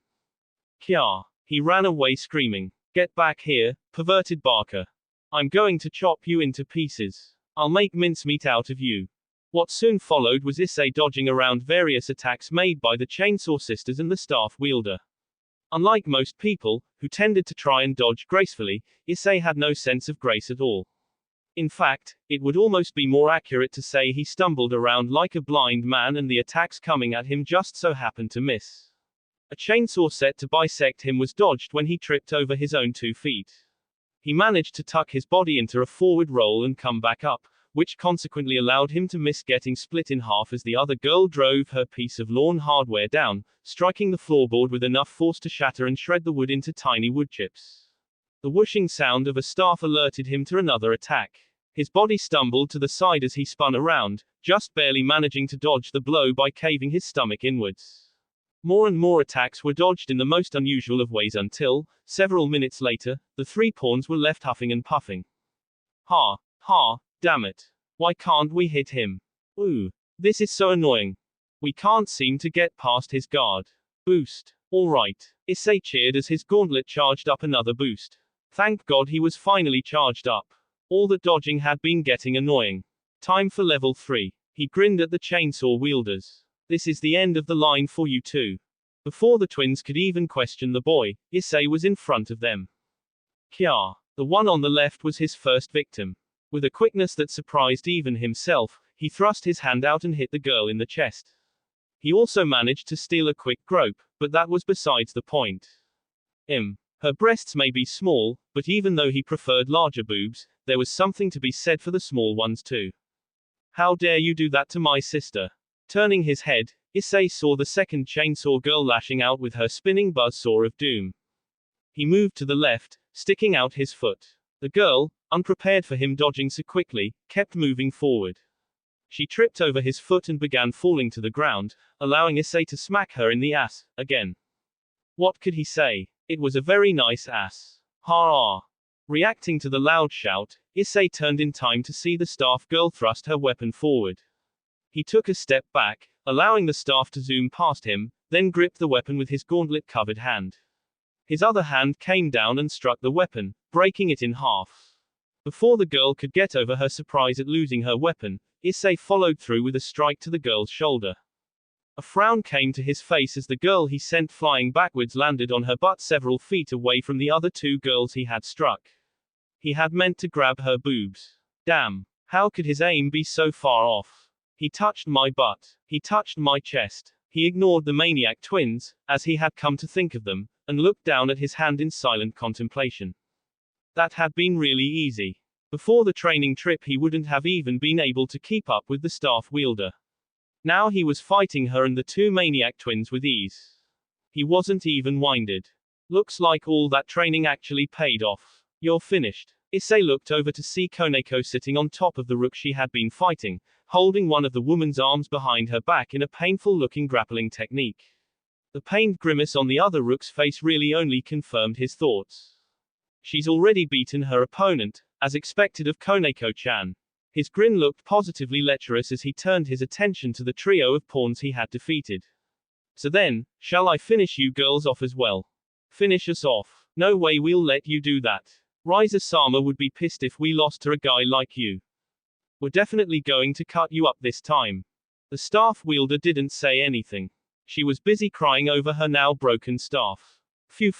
Kya. He ran away screaming. Get back here, perverted barker. I'm going to chop you into pieces. I'll make mincemeat out of you. What soon followed was Issei dodging around various attacks made by the chainsaw sisters and the staff wielder. Unlike most people, who tended to try and dodge gracefully, Issei had no sense of grace at all. In fact, it would almost be more accurate to say he stumbled around like a blind man and the attacks coming at him just so happened to miss. A chainsaw set to bisect him was dodged when he tripped over his own 2 feet. He managed to tuck his body into a forward roll and come back up, which consequently allowed him to miss getting split in half as the other girl drove her piece of lawn hardware down, striking the floorboard with enough force to shatter and shred the wood into tiny wood chips. The whooshing sound of a staff alerted him to another attack. His body stumbled to the side as he spun around, just barely managing to dodge the blow by caving his stomach inwards. More and more attacks were dodged in the most unusual of ways until, several minutes later, the 3 pawns were left huffing and puffing. Ha, ha, damn it. Why can't we hit him? Ooh, this is so annoying. We can't seem to get past his guard. Boost. Alright. Issei cheered as his gauntlet charged up another boost. Thank God he was finally charged up. All that dodging had been getting annoying. Time for level 3. He grinned at the chainsaw wielders. This is the end of the line for you two. Before the twins could even question the boy, Issei was in front of them. Kya. The one on the left was his first victim. With a quickness that surprised even himself, he thrust his hand out and hit the girl in the chest. He also managed to steal a quick grope, but that was besides the point. Her breasts may be small, but even though he preferred larger boobs, there was something to be said for the small ones too. How dare you do that to my sister? Turning his head, Issei saw the second chainsaw girl lashing out with her spinning buzzsaw of doom. He moved to the left, sticking out his foot. The girl, unprepared for him dodging so quickly, kept moving forward. She tripped over his foot and began falling to the ground, allowing Issei to smack her in the ass, again. What could he say? It was a very nice ass. Ha! Reacting to the loud shout, Issei turned in time to see the staff girl thrust her weapon forward. He took a step back, allowing the staff to zoom past him, then gripped the weapon with his gauntlet-covered hand. His other hand came down and struck the weapon, breaking it in half. Before the girl could get over her surprise at losing her weapon, Issei followed through with a strike to the girl's shoulder. A frown came to his face as the girl he sent flying backwards landed on her butt several feet away from the other 2 girls he had struck. He had meant to grab her boobs. Damn. How could his aim be so far off? He touched my butt. He touched my chest. He ignored the maniac twins, as he had come to think of them, and looked down at his hand in silent contemplation. That had been really easy. Before the training trip he wouldn't have even been able to keep up with the staff wielder. Now he was fighting her and the 2 maniac twins with ease. He wasn't even winded. Looks like all that training actually paid off. You're finished. Issei looked over to see Koneko sitting on top of the rook she had been fighting, holding one of the woman's arms behind her back in a painful-looking grappling technique. The pained grimace on the other rook's face really only confirmed his thoughts. She's already beaten her opponent, as expected of Koneko-chan. His grin looked positively lecherous as he turned his attention to the trio of pawns he had defeated. So then, shall I finish you girls off as well? Finish us off. No way we'll let you do that. Risa-sama would be pissed if we lost to a guy like you. We're definitely going to cut you up this time. The staff wielder didn't say anything. She was busy crying over her now broken staff. Phew.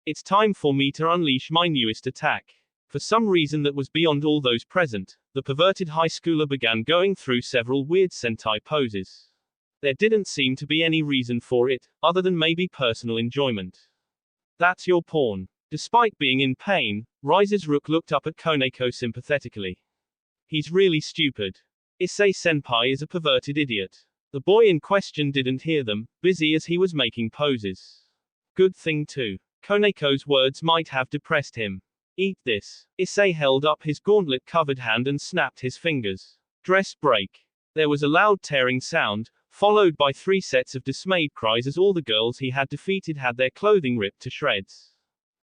It's time for me to unleash my newest attack. For some reason that was beyond all those present, the perverted high schooler began going through several weird Sentai poses. There didn't seem to be any reason for it, other than maybe personal enjoyment. That's your pawn. Despite being in pain, Rise's rook looked up at Koneko sympathetically. He's really stupid. Issei-senpai is a perverted idiot. The boy in question didn't hear them, busy as he was making poses. Good thing too. Koneko's words might have depressed him. Eat this. Issei held up his gauntlet-covered hand and snapped his fingers. Dress break. There was a loud tearing sound, followed by 3 sets of dismayed cries as all the girls he had defeated had their clothing ripped to shreds.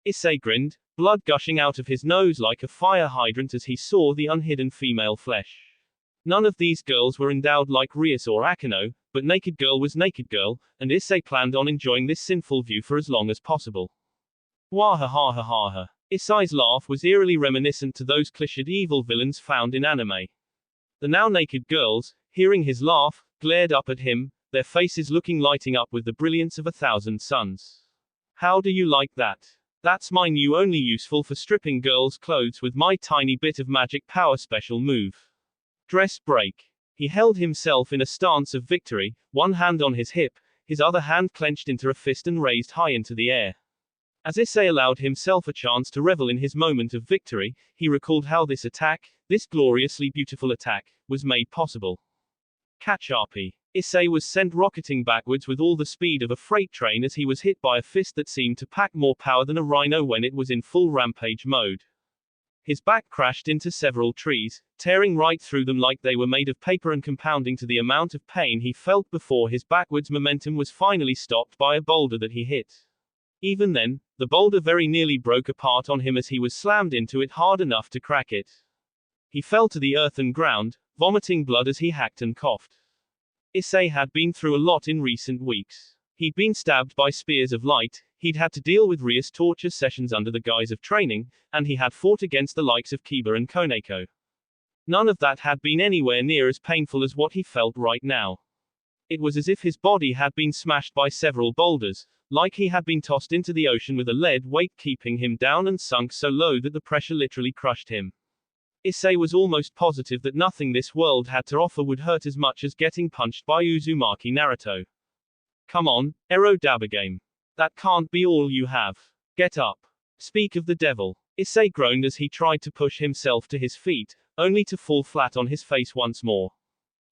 Issei grinned, blood gushing out of his nose like a fire hydrant as he saw the unhidden female flesh. None of these girls were endowed like Rias or Akano, but Naked Girl was Naked Girl, and Issei planned on enjoying this sinful view for as long as possible. Wahahahaha. Issei's laugh was eerily reminiscent to those cliched evil villains found in anime. The now naked girls, hearing his laugh, glared up at him, their faces lighting up with the brilliance of 1,000 suns. How do you like that? That's my new only useful for stripping girls' clothes with my tiny bit of magic power special move. Dress break. He held himself in a stance of victory, one hand on his hip, his other hand clenched into a fist and raised high into the air. As Issei allowed himself a chance to revel in his moment of victory, he recalled how this attack, this gloriously beautiful attack, was made possible. Catch RP. Issei was sent rocketing backwards with all the speed of a freight train as he was hit by a fist that seemed to pack more power than a rhino when it was in full rampage mode. His back crashed into several trees, tearing right through them like they were made of paper and compounding to the amount of pain he felt before his backwards momentum was finally stopped by a boulder that he hit. Even then, the boulder very nearly broke apart on him as he was slammed into it hard enough to crack it. He fell to the earth and ground, vomiting blood as he hacked and coughed. Issei had been through a lot in recent weeks. He'd been stabbed by spears of light, he'd had to deal with Rias torture sessions under the guise of training, and he had fought against the likes of Kiba and Koneko. None of that had been anywhere near as painful as what he felt right now. It was as if his body had been smashed by several boulders, like he had been tossed into the ocean with a lead weight keeping him down and sunk so low that the pressure literally crushed him. Issei was almost positive that nothing this world had to offer would hurt as much as getting punched by Uzumaki Naruto. Come on, Ero Dabagame. That can't be all you have. Get up. Speak of the devil. Issei groaned as he tried to push himself to his feet, only to fall flat on his face once more.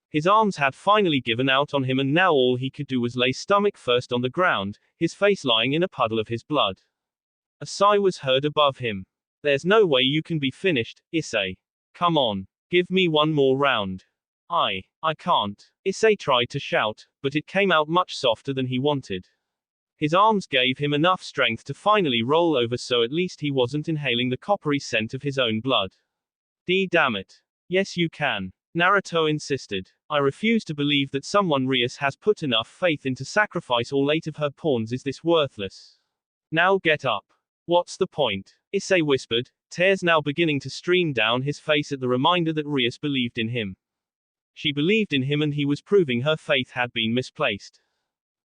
His arms had finally given out on him and now all he could do was lay stomach first on the ground, his face lying in a puddle of his blood. A sigh was heard above him. There's no way you can be finished, Issei. Come on. Give me one more round. I can't. Issei tried to shout, but it came out much softer than he wanted. His arms gave him enough strength to finally roll over so at least he wasn't inhaling the coppery scent of his own blood. Damn it. Yes you can. Naruto insisted. I refuse to believe that someone Rias has put enough faith in to sacrifice all 8 of her pawns is this worthless. Now get up. What's the point? Issei whispered, tears now beginning to stream down his face at the reminder that Rias believed in him. She believed in him and he was proving her faith had been misplaced.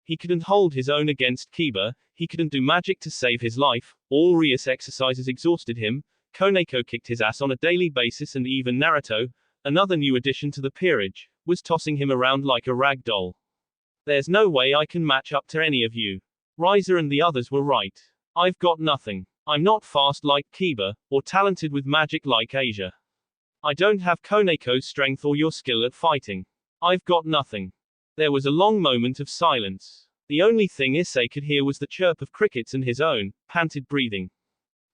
He couldn't hold his own against Kiba, he couldn't do magic to save his life, all Rias exercises exhausted him, Koneko kicked his ass on a daily basis and even Naruto, another new addition to the peerage, was tossing him around like a rag doll. There's no way I can match up to any of you. Riza and the others were right. I've got nothing. I'm not fast like Kiba, or talented with magic like Asia. I don't have Koneko's strength or your skill at fighting. I've got nothing. There was a long moment of silence. The only thing Issei could hear was the chirp of crickets and his own, panted breathing.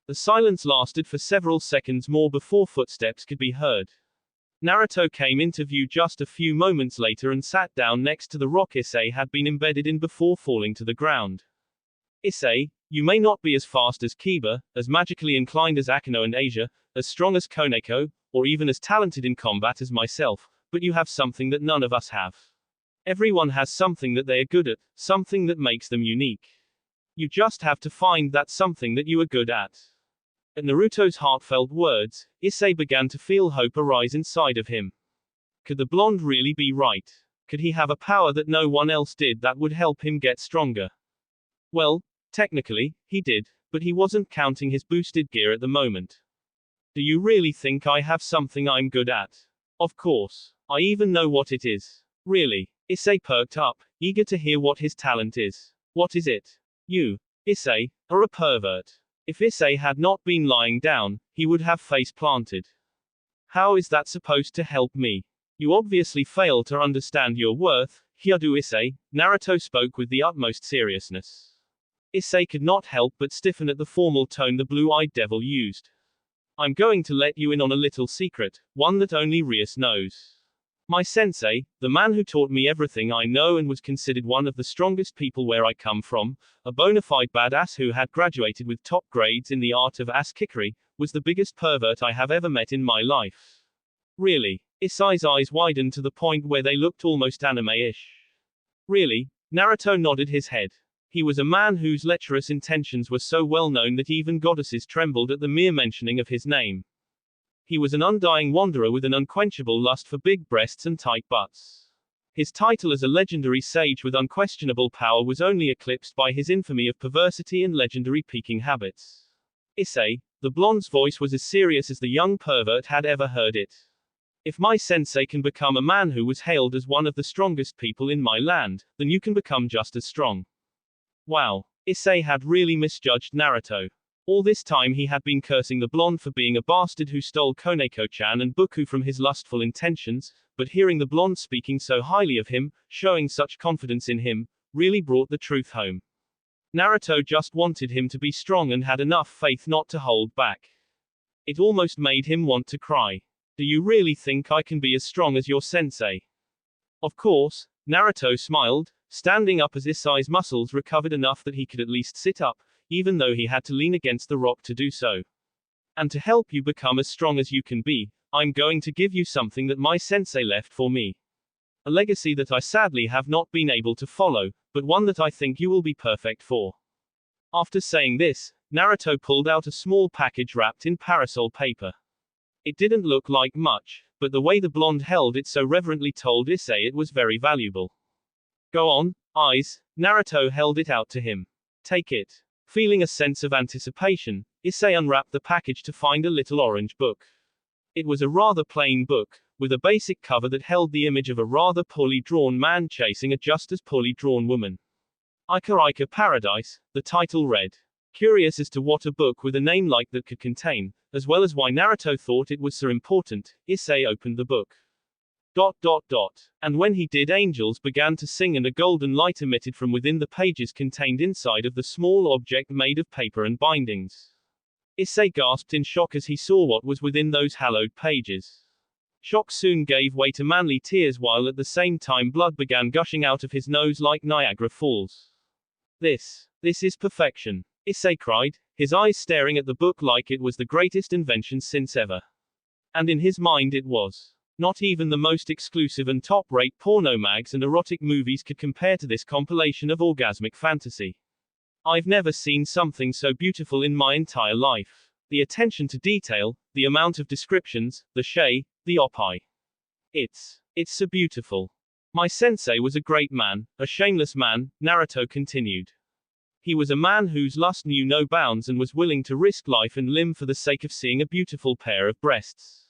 The silence lasted for several seconds more before footsteps could be heard. Naruto came into view just a few moments later and sat down next to the rock Issei had been embedded in before falling to the ground. Issei, you may not be as fast as Kiba, as magically inclined as Akeno and Asia, as strong as Koneko, or even as talented in combat as myself, but you have something that none of us have. Everyone has something that they are good at, something that makes them unique. You just have to find that something that you are good at. At Naruto's heartfelt words, Issei began to feel hope arise inside of him. Could the blonde really be right? Could he have a power that no one else did that would help him get stronger? Well, technically, he did, but he wasn't counting his boosted gear at the moment. Do you really think I have something I'm good at? Of course. I even know what it is. Really? Issei perked up, eager to hear what his talent is. What is it? You, Issei, are a pervert. If Issei had not been lying down, he would have face planted. How is that supposed to help me? You obviously fail to understand your worth, Hyudo Issei. Naruto spoke with the utmost seriousness. Issei could not help but stiffen at the formal tone the blue-eyed devil used. I'm going to let you in on a little secret, one that only Rias knows. My sensei, the man who taught me everything I know and was considered one of the strongest people where I come from, a bona fide badass who had graduated with top grades in the art of ass-kickery, was the biggest pervert I have ever met in my life. Really? Issei's eyes widened to the point where they looked almost anime-ish. Really? Naruto nodded his head. He was a man whose lecherous intentions were so well known that even goddesses trembled at the mere mentioning of his name. He was an undying wanderer with an unquenchable lust for big breasts and tight butts. His title as a legendary sage with unquestionable power was only eclipsed by his infamy of perversity and legendary peaking habits. Issei, the blonde's voice was as serious as the young pervert had ever heard it. If my sensei can become a man who was hailed as one of the strongest people in my land, then you can become just as strong. Wow. Issei had really misjudged Naruto. All this time he had been cursing the blonde for being a bastard who stole Koneko-chan and Buku from his lustful intentions, but hearing the blonde speaking so highly of him, showing such confidence in him, really brought the truth home. Naruto just wanted him to be strong and had enough faith not to hold back. It almost made him want to cry. Do you really think I can be as strong as your sensei? Of course, Naruto smiled, standing up as Issei's muscles recovered enough that he could at least sit up, even though he had to lean against the rock to do so. And to help you become as strong as you can be, I'm going to give you something that my sensei left for me. A legacy that I sadly have not been able to follow, but one that I think you will be perfect for. After saying this, Naruto pulled out a small package wrapped in parasol paper. It didn't look like much, but the way the blonde held it so reverently told Issei it was very valuable. Go on, eyes. Naruto held it out to him. Take it. Feeling a sense of anticipation, Issei unwrapped the package to find a little orange book. It was a rather plain book, with a basic cover that held the image of a rather poorly drawn man chasing a just as poorly drawn woman. Ika Ika Paradise, the title read. Curious as to what a book with a name like that could contain, as well as why Naruto thought it was so important, Issei opened the book. ... And when he did, angels began to sing and a golden light emitted from within the pages contained inside of the small object made of paper and bindings. Issei gasped in shock as he saw what was within those hallowed pages. Shock soon gave way to manly tears while at the same time blood began gushing out of his nose like Niagara Falls. This is perfection. Issei cried, his eyes staring at the book like it was the greatest invention since ever. And in his mind it was. Not even the most exclusive and top-rate porno mags and erotic movies could compare to this compilation of orgasmic fantasy. I've never seen something so beautiful in my entire life. The attention to detail, the amount of descriptions, the shei, the oppai. It's so beautiful. My sensei was a great man, a shameless man, Naruto continued. He was a man whose lust knew no bounds and was willing to risk life and limb for the sake of seeing a beautiful pair of breasts.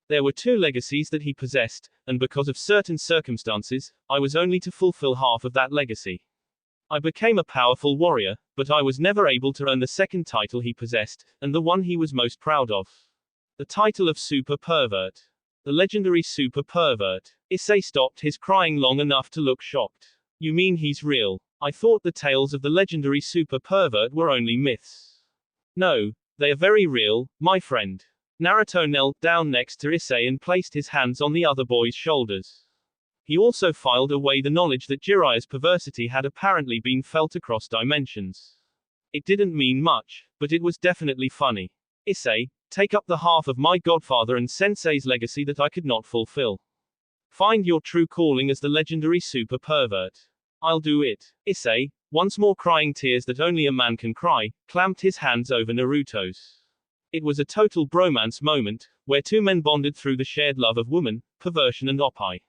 There were 2 legacies that he possessed, and because of certain circumstances, I was only to fulfill half of that legacy. I became a powerful warrior, but I was never able to earn the second title he possessed, and the one he was most proud of. The title of Super Pervert. The legendary Super Pervert. Issei stopped his crying long enough to look shocked. You mean he's real? I thought the tales of the legendary Super Pervert were only myths. No, they are very real, my friend. Naruto knelt down next to Issei and placed his hands on the other boy's shoulders. He also filed away the knowledge that Jiraiya's perversity had apparently been felt across dimensions. It didn't mean much, but it was definitely funny. Issei, take up the half of my godfather and sensei's legacy that I could not fulfill. Find your true calling as the legendary Super Pervert. I'll do it. Issei, once more crying tears that only a man can cry, clamped his hands over Naruto's. It was a total bromance moment, where 2 men bonded through the shared love of woman, perversion and oppai.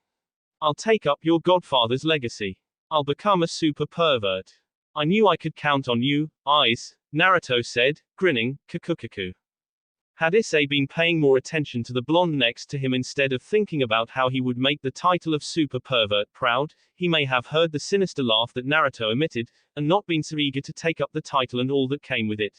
I'll take up your godfather's legacy. I'll become a super pervert. I knew I could count on you, eyes, Naruto said, grinning, kakukaku. Had Issei been paying more attention to the blonde next to him instead of thinking about how he would make the title of super pervert proud, he may have heard the sinister laugh that Naruto emitted, and not been so eager to take up the title and all that came with it.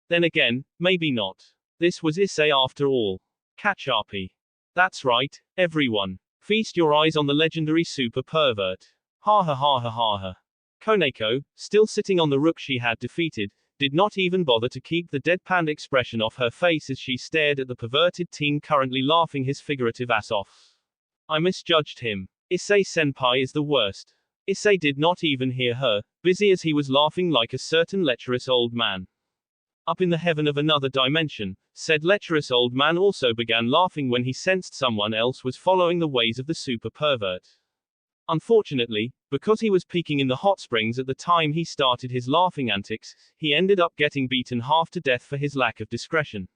Then again, maybe not. This was Issei after all. Catch RP. That's right, everyone. Feast your eyes on the legendary super pervert. Ha ha ha ha ha ha. Koneko, still sitting on the rook she had defeated, did not even bother to keep the deadpan expression off her face as she stared at the perverted teen currently laughing his figurative ass off. I misjudged him. Issei senpai is the worst. Issei did not even hear her, busy as he was laughing like a certain lecherous old man. Up in the heaven of another dimension, said lecherous old man also began laughing when he sensed someone else was following the ways of the super pervert. Unfortunately, because he was peeking in the hot springs at the time he started his laughing antics, he ended up getting beaten half to death for his lack of discretion.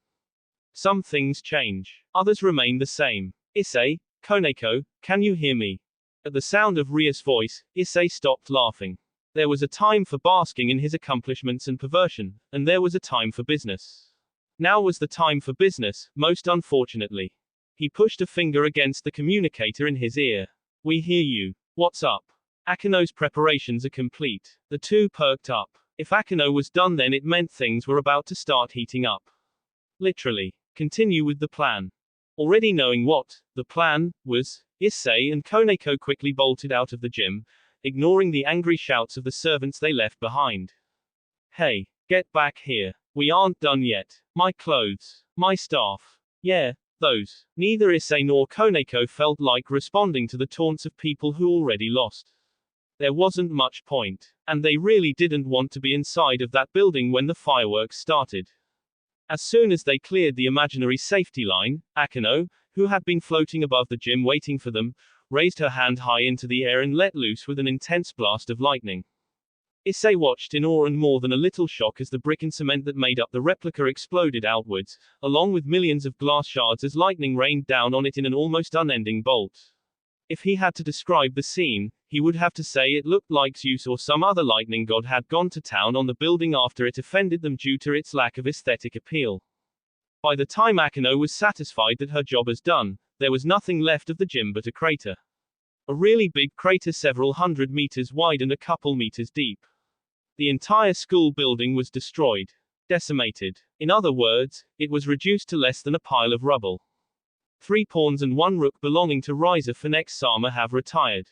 Some things change. Others remain the same. Issei, Koneko, can you hear me? At the sound of Ria's voice, Issei stopped laughing. There was a time for basking in his accomplishments and perversion, and there was a time for business. Now was the time for business, most unfortunately. He pushed a finger against the communicator in his ear. "We hear you. What's up?" Akino's preparations are complete. The two perked up. If Akino was done, then it meant things were about to start heating up. Literally. Continue with the plan. Already knowing what the plan was, Issei and Koneko quickly bolted out of the gym, ignoring the angry shouts of the servants they left behind. "Hey, get back here. We aren't done yet. My clothes. My staff." "Yeah, those." Neither Issei nor Koneko felt like responding to the taunts of people who already lost. There wasn't much point. And they really didn't want to be inside of that building when the fireworks started. As soon as they cleared the imaginary safety line, Akino, who had been floating above the gym waiting for them, raised her hand high into the air and let loose with an intense blast of lightning. Issei watched in awe and more than a little shock as the brick and cement that made up the replica exploded outwards, along with millions of glass shards as lightning rained down on it in an almost unending bolt. If he had to describe the scene, he would have to say it looked like Zeus or some other lightning god had gone to town on the building after it offended them due to its lack of aesthetic appeal. By the time Akino was satisfied that her job was done, there was nothing left of the gym but a crater. A really big crater several hundred meters wide and a couple meters deep. The entire school building was destroyed. Decimated. In other words, it was reduced to less than a pile of rubble. 3 pawns and 1 rook belonging to Riza Phoenix-sama have retired.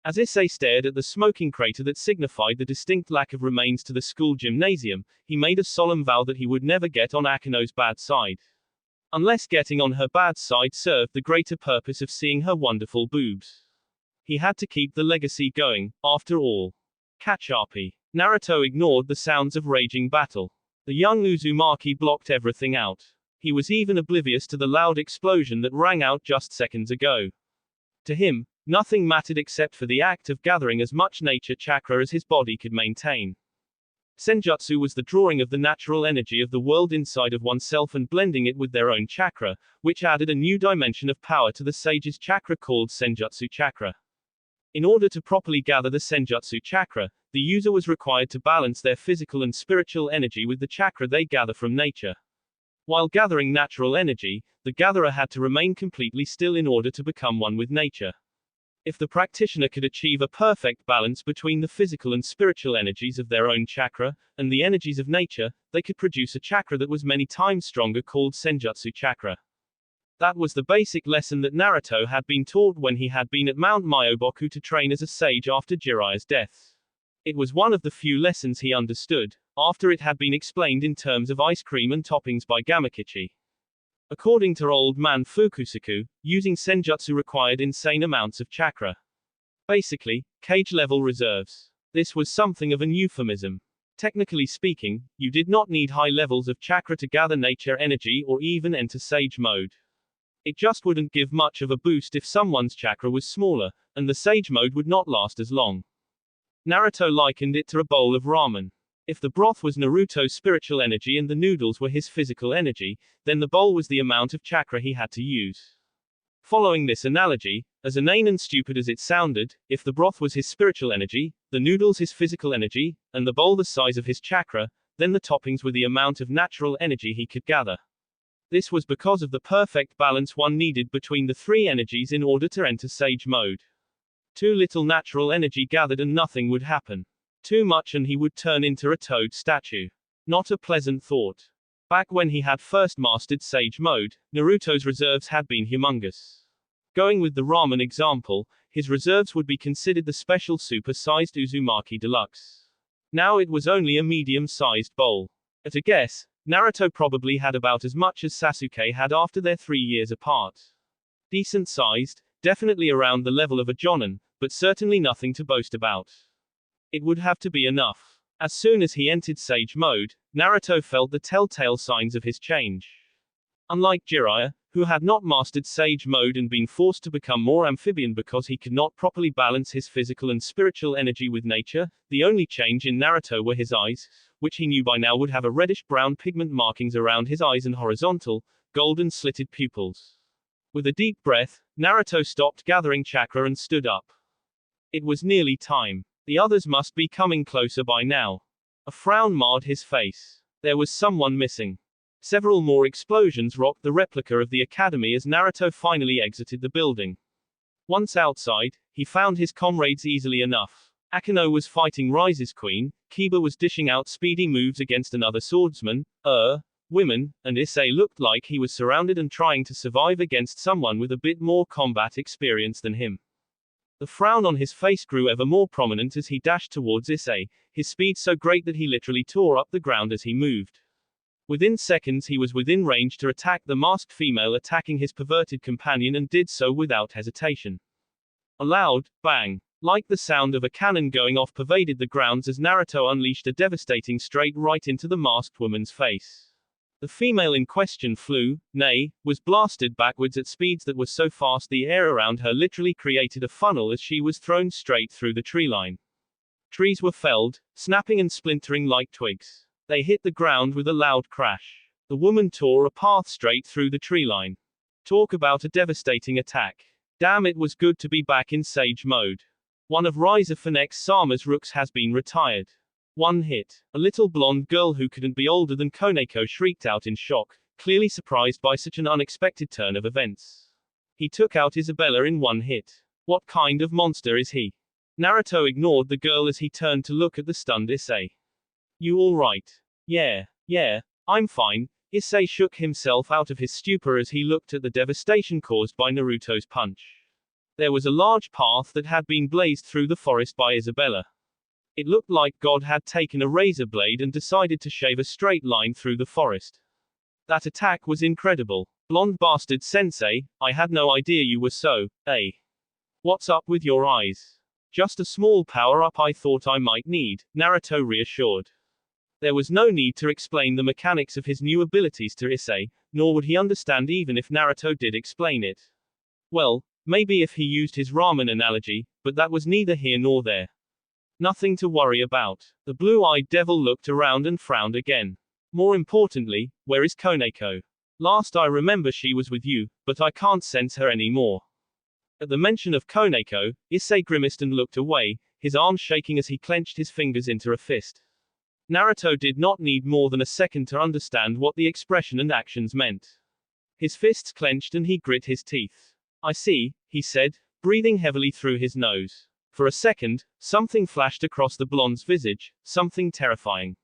As Issei stared at the smoking crater that signified the distinct lack of remains to the school gymnasium, he made a solemn vow that he would never get on Akino's bad side. Unless getting on her bad side served the greater purpose of seeing her wonderful boobs. He had to keep the legacy going, after all. Catch RP. Naruto ignored the sounds of raging battle. The young Uzumaki blocked everything out. He was even oblivious to the loud explosion that rang out just seconds ago. To him, nothing mattered except for the act of gathering as much nature chakra as his body could maintain. Senjutsu was the drawing of the natural energy of the world inside of oneself and blending it with their own chakra, which added a new dimension of power to the sage's chakra called Senjutsu chakra. In order to properly gather the Senjutsu chakra, the user was required to balance their physical and spiritual energy with the chakra they gather from nature. While gathering natural energy, the gatherer had to remain completely still in order to become one with nature. If the practitioner could achieve a perfect balance between the physical and spiritual energies of their own chakra, and the energies of nature, they could produce a chakra that was many times stronger called Senjutsu chakra. That was the basic lesson that Naruto had been taught when he had been at Mount Myoboku to train as a sage after Jiraiya's death. It was one of the few lessons he understood, after it had been explained in terms of ice cream and toppings by Gamakichi. According to Old Man Fukusaku, using Senjutsu required insane amounts of chakra. Basically, cage-level reserves. This was something of an euphemism. Technically speaking, you did not need high levels of chakra to gather nature energy or even enter sage mode. It just wouldn't give much of a boost if someone's chakra was smaller, and the sage mode would not last as long. Naruto likened it to a bowl of ramen. If the broth was Naruto's spiritual energy and the noodles were his physical energy, then the bowl was the amount of chakra he had to use. Following this analogy, as inane and stupid as it sounded, if the broth was his spiritual energy, the noodles his physical energy, and the bowl the size of his chakra, then the toppings were the amount of natural energy he could gather. This was because of the perfect balance one needed between the 3 energies in order to enter sage mode. Too little natural energy gathered and nothing would happen. Too much and he would turn into a toad statue. Not a pleasant thought. Back when he had first mastered sage mode, Naruto's reserves had been humongous. Going with the ramen example, his reserves would be considered the special super-sized Uzumaki Deluxe. Now it was only a medium-sized bowl. At a guess, Naruto probably had about as much as Sasuke had after their 3 years apart. Decent sized, definitely around the level of a jonin, but certainly nothing to boast about. It would have to be enough. As soon as he entered sage mode, Naruto felt the telltale signs of his change. Unlike Jiraiya, who had not mastered sage mode and been forced to become more amphibian because he could not properly balance his physical and spiritual energy with nature, the only change in Naruto were his eyes, which he knew by now would have a reddish-brown pigment markings around his eyes and horizontal, golden slitted pupils. With a deep breath, Naruto stopped gathering chakra and stood up. It was nearly time. The others must be coming closer by now. A frown marred his face. There was someone missing. Several more explosions rocked the replica of the academy as Naruto finally exited the building. Once outside, he found his comrades easily enough. Akeno was fighting Rise's queen, Kiba was dishing out speedy moves against another swordsman, women, and Issei looked like he was surrounded and trying to survive against someone with a bit more combat experience than him. The frown on his face grew ever more prominent as he dashed towards Issei, his speed so great that he literally tore up the ground as he moved. Within seconds he was within range to attack the masked female attacking his perverted companion and did so without hesitation. A loud bang, like the sound of a cannon going off, pervaded the grounds as Naruto unleashed a devastating straight right into the masked woman's face. The female in question was blasted backwards at speeds that were so fast the air around her literally created a funnel as she was thrown straight through the tree line. Trees were felled, snapping and splintering like twigs. They hit the ground with a loud crash. The woman tore a path straight through the tree line. Talk about a devastating attack. Damn, it was good to be back in Sage mode. One of Raiza Phoenix-sama's rooks has been retired. One hit. A little blonde girl who couldn't be older than Koneko shrieked out in shock, clearly surprised by such an unexpected turn of events. He took out Isabella in one hit. What kind of monster is he? Naruto ignored the girl as he turned to look at the stunned Issei. You alright? Yeah, I'm fine. Issei shook himself out of his stupor as he looked at the devastation caused by Naruto's punch. There was a large path that had been blazed through the forest by Isabella. It looked like God had taken a razor blade and decided to shave a straight line through the forest. That attack was incredible. Blonde bastard sensei, I had no idea you were so, What's up with your eyes? Just a small power-up I thought I might need, Naruto reassured. There was no need to explain the mechanics of his new abilities to Issei, nor would he understand even if Naruto did explain it. Well, maybe if he used his ramen analogy, but that was neither here nor there. Nothing to worry about. The blue-eyed devil looked around and frowned again. More importantly, where is Koneko? Last I remember she was with you, but I can't sense her anymore. At the mention of Koneko, Issei grimaced and looked away, his arms shaking as he clenched his fingers into a fist. Naruto did not need more than a second to understand what the expression and actions meant. His fists clenched and he grit his teeth. I see, he said, breathing heavily through his nose. For a second, something flashed across the blonde's visage, something terrifying.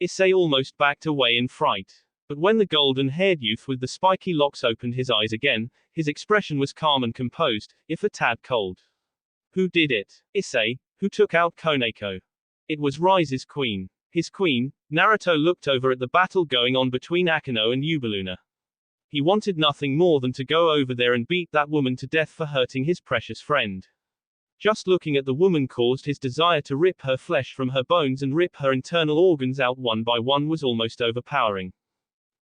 Issei almost backed away in fright. But when the golden-haired youth with the spiky locks opened his eyes again, his expression was calm and composed, if a tad cold. Who did it? Issei, who took out Koneko? It was Rise's queen. His queen. Naruto looked over at the battle going on between Akeno and Yubaluna. He wanted nothing more than to go over there and beat that woman to death for hurting his precious friend. Just looking at the woman caused his desire to rip her flesh from her bones and rip her internal organs out one by one was almost overpowering.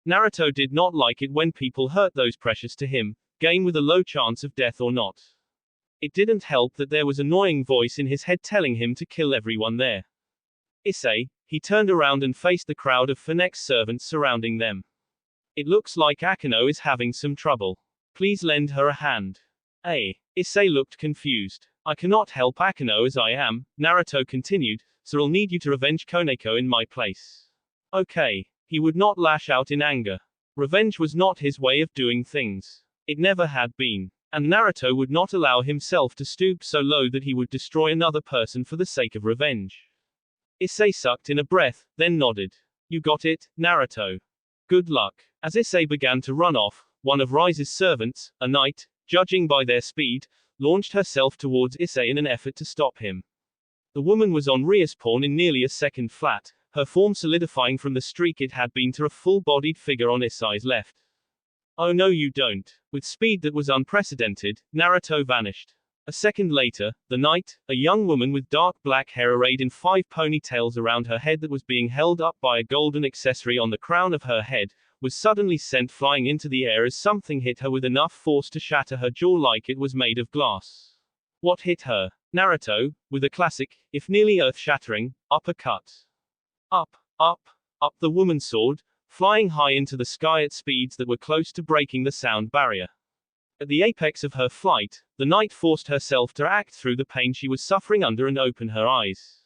Naruto did not like it when people hurt those precious to him, game with a low chance of death or not. It didn't help that there was an annoying voice in his head telling him to kill everyone there. Issei, he turned around and faced the crowd of Phoenix servants surrounding them. It looks like Akeno is having some trouble. Please lend her a hand. Issei looked confused. I cannot help Akeno as I am, Naruto continued, so I'll need you to revenge Koneko in my place. Okay. He would not lash out in anger. Revenge was not his way of doing things. It never had been. And Naruto would not allow himself to stoop so low that he would destroy another person for the sake of revenge. Issei sucked in a breath, then nodded. You got it, Naruto. Good luck. As Issei began to run off, one of Rise's servants, a knight, judging by their speed, launched herself towards Issei in an effort to stop him. The woman was on respawn in nearly a second flat, her form solidifying from the streak it had been to a full-bodied figure on Issei's left. Oh no you don't. With speed that was unprecedented, Naruto vanished. A second later, the knight, a young woman with dark black hair arrayed in 5 ponytails around her head that was being held up by a golden accessory on the crown of her head, was suddenly sent flying into the air as something hit her with enough force to shatter her jaw like it was made of glass. What hit her? Naruto, with a classic, if nearly earth-shattering, uppercut. Up the woman soared, flying high into the sky at speeds that were close to breaking the sound barrier. At the apex of her flight, the knight forced herself to act through the pain she was suffering under and open her eyes.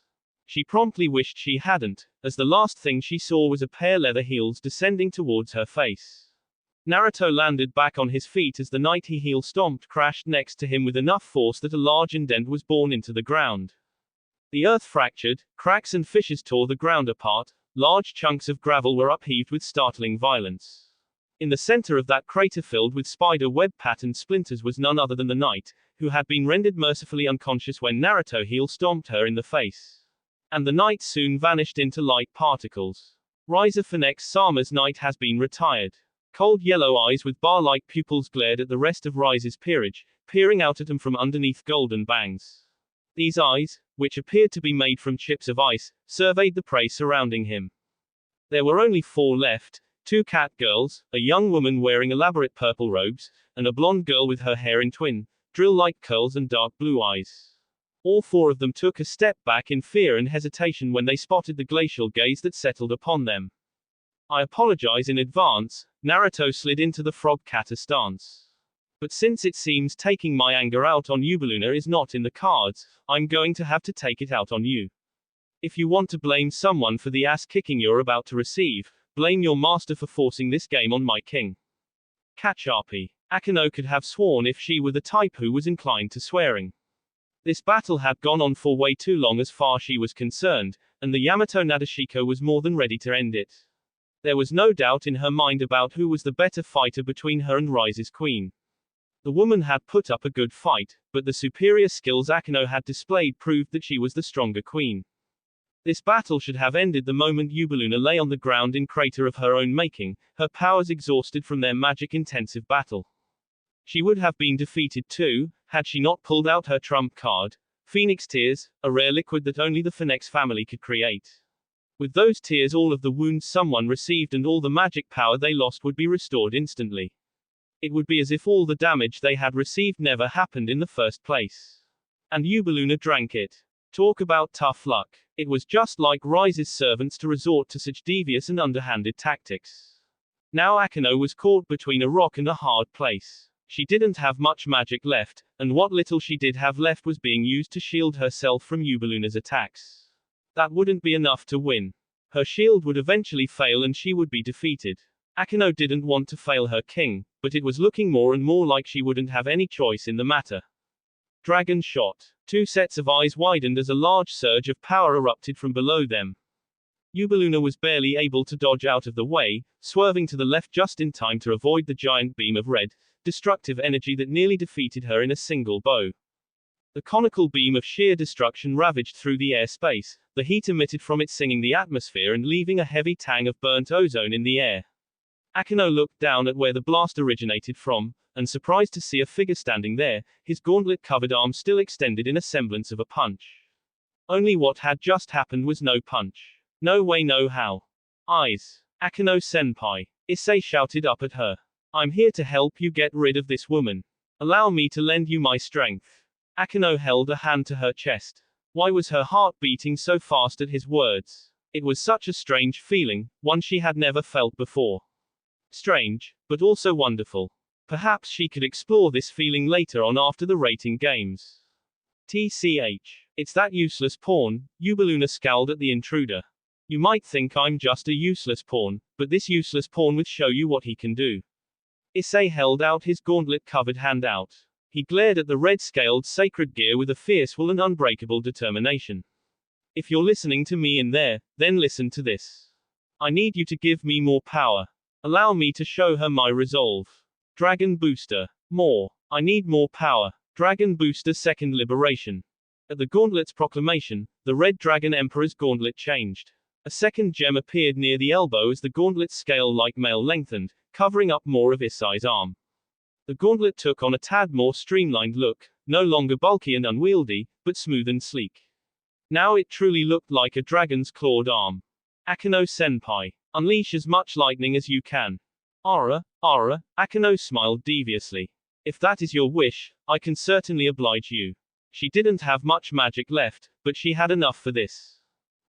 She promptly wished she hadn't, as the last thing she saw was a pair of leather heels descending towards her face. Naruto landed back on his feet as the knight he heel stomped crashed next to him with enough force that a large indent was borne into the ground. The earth fractured, cracks and fissures tore the ground apart, large chunks of gravel were upheaved with startling violence. In the center of that crater filled with spider web patterned splinters was none other than the knight, who had been rendered mercifully unconscious when Naruto heel stomped her in the face. And the knight soon vanished into light particles. Riser Phoenix Sama's knight has been retired. Cold yellow eyes with bar-like pupils glared at the rest of Rise's peerage, peering out at him from underneath golden bangs. These eyes, which appeared to be made from chips of ice, surveyed the prey surrounding him. There were only 4 left, 2 cat girls, a young woman wearing elaborate purple robes, and a blonde girl with her hair in twin, drill-like curls and dark blue eyes. All 4 of them took a step back in fear and hesitation when they spotted the glacial gaze that settled upon them. I apologize in advance, Naruto slid into the frog kata stance. But since it seems taking my anger out on Yubaluna is not in the cards, I'm going to have to take it out on you. If you want to blame someone for the ass kicking you're about to receive, blame your master for forcing this game on my king. Catch RP. Akeno could have sworn if she were the type who was inclined to swearing. This battle had gone on for way too long as far as she was concerned, and the Yamato Nadeshiko was more than ready to end it. There was no doubt in her mind about who was the better fighter between her and Rise's queen. The woman had put up a good fight, but the superior skills Akeno had displayed proved that she was the stronger queen. This battle should have ended the moment Yubaluna lay on the ground in crater of her own making, her powers exhausted from their magic-intensive battle. She would have been defeated too, had she not pulled out her trump card, Phoenix Tears, a rare liquid that only the Phoenix family could create. With those tears all of the wounds someone received and all the magic power they lost would be restored instantly. It would be as if all the damage they had received never happened in the first place. And Yubaluna drank it. Talk about tough luck. It was just like Rise's servants to resort to such devious and underhanded tactics. Now Akeno was caught between a rock and a hard place. She didn't have much magic left, and what little she did have left was being used to shield herself from Yubaluna's attacks. That wouldn't be enough to win. Her shield would eventually fail and she would be defeated. Akeno didn't want to fail her king, but it was looking more and more like she wouldn't have any choice in the matter. Dragon shot. 2 sets of eyes widened as a large surge of power erupted from below them. Yubaluna was barely able to dodge out of the way, swerving to the left just in time to avoid the giant beam of red, destructive energy that nearly defeated her in a single blow. The conical beam of sheer destruction ravaged through the airspace, the heat emitted from it singing the atmosphere and leaving a heavy tang of burnt ozone in the air. Akeno looked down at where the blast originated from, and surprised to see a figure standing there, his gauntlet-covered arm still extended in a semblance of a punch. Only what had just happened was no punch. No way no how. Eyes. Akeno-senpai. Issei shouted up at her. I'm here to help you get rid of this woman. Allow me to lend you my strength. Akeno held a hand to her chest. Why was her heart beating so fast at his words? It was such a strange feeling, one she had never felt before. Strange, but also wonderful. Perhaps she could explore this feeling later on after the rating games. TCH. It's that useless pawn, Yubaluna scowled at the intruder. You might think I'm just a useless pawn, but this useless pawn will show you what he can do. Issei held out his gauntlet-covered hand out. He glared at the red-scaled sacred gear with a fierce will and unbreakable determination. If you're listening to me in there, then listen to this. I need you to give me more power. Allow me to show her my resolve. Dragon Booster. More. I need more power. Dragon Booster Second Liberation. At the gauntlet's proclamation, the Red Dragon Emperor's gauntlet changed. A second gem appeared near the elbow as the gauntlet's scale-like mail lengthened, covering up more of Issei's arm. The gauntlet took on a tad more streamlined look, no longer bulky and unwieldy, but smooth and sleek. Now it truly looked like a dragon's clawed arm. Akeno-senpai. Unleash as much lightning as you can. Aura, Akeno smiled deviously. If that is your wish, I can certainly oblige you. She didn't have much magic left, but she had enough for this.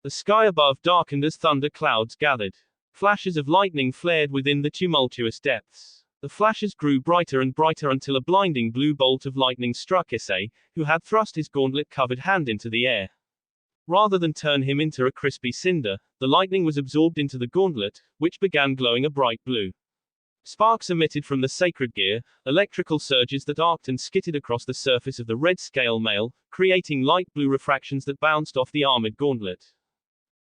The sky above darkened as thunder clouds gathered. Flashes of lightning flared within the tumultuous depths. The flashes grew brighter and brighter until a blinding blue bolt of lightning struck Issei, who had thrust his gauntlet-covered hand into the air. Rather than turn him into a crispy cinder, the lightning was absorbed into the gauntlet, which began glowing a bright blue. Sparks emitted from the sacred gear, electrical surges that arced and skittered across the surface of the red scale mail, creating light blue refractions that bounced off the armored gauntlet.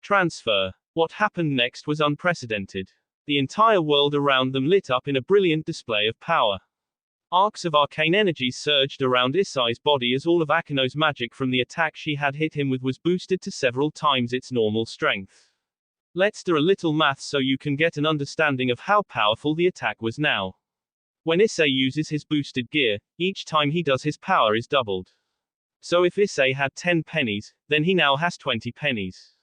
Transfer. What happened next was unprecedented. The entire world around them lit up in a brilliant display of power. Arcs of arcane energies surged around Issai's body as all of Akino's magic from the attack she had hit him with was boosted to several times its normal strength. Let's do a little math so you can get an understanding of how powerful the attack was now. When Issei uses his boosted gear, each time he does his power is doubled. So if Issei had 10 pennies, then he now has 20 pennies.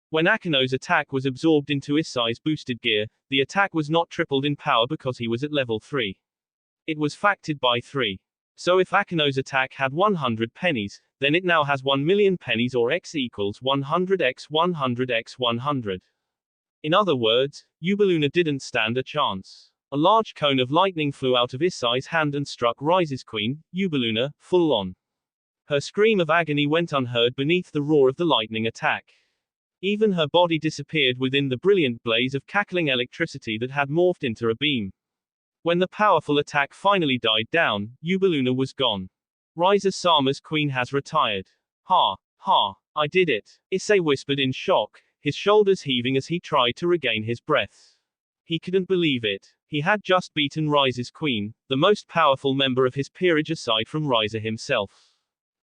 When Akino's attack was absorbed into Issai's boosted gear, the attack was not tripled in power because he was at level 3. It was factored by 3. So if Akino's attack had 100 pennies, then it now has 1 million pennies or x equals 100x 100x 100. In other words, Yubaluna didn't stand a chance. A large cone of lightning flew out of Issai's hand and struck Rise's queen, Yubaluna, full on. Her scream of agony went unheard beneath the roar of the lightning attack. Even her body disappeared within the brilliant blaze of cackling electricity that had morphed into a beam. When the powerful attack finally died down, Yubaluna was gone. Rise-Sama's queen has retired. Ha, ha, I did it, Issei whispered in shock, his shoulders heaving as he tried to regain his breath. He couldn't believe it. He had just beaten Rise's queen, the most powerful member of his peerage aside from Rise himself.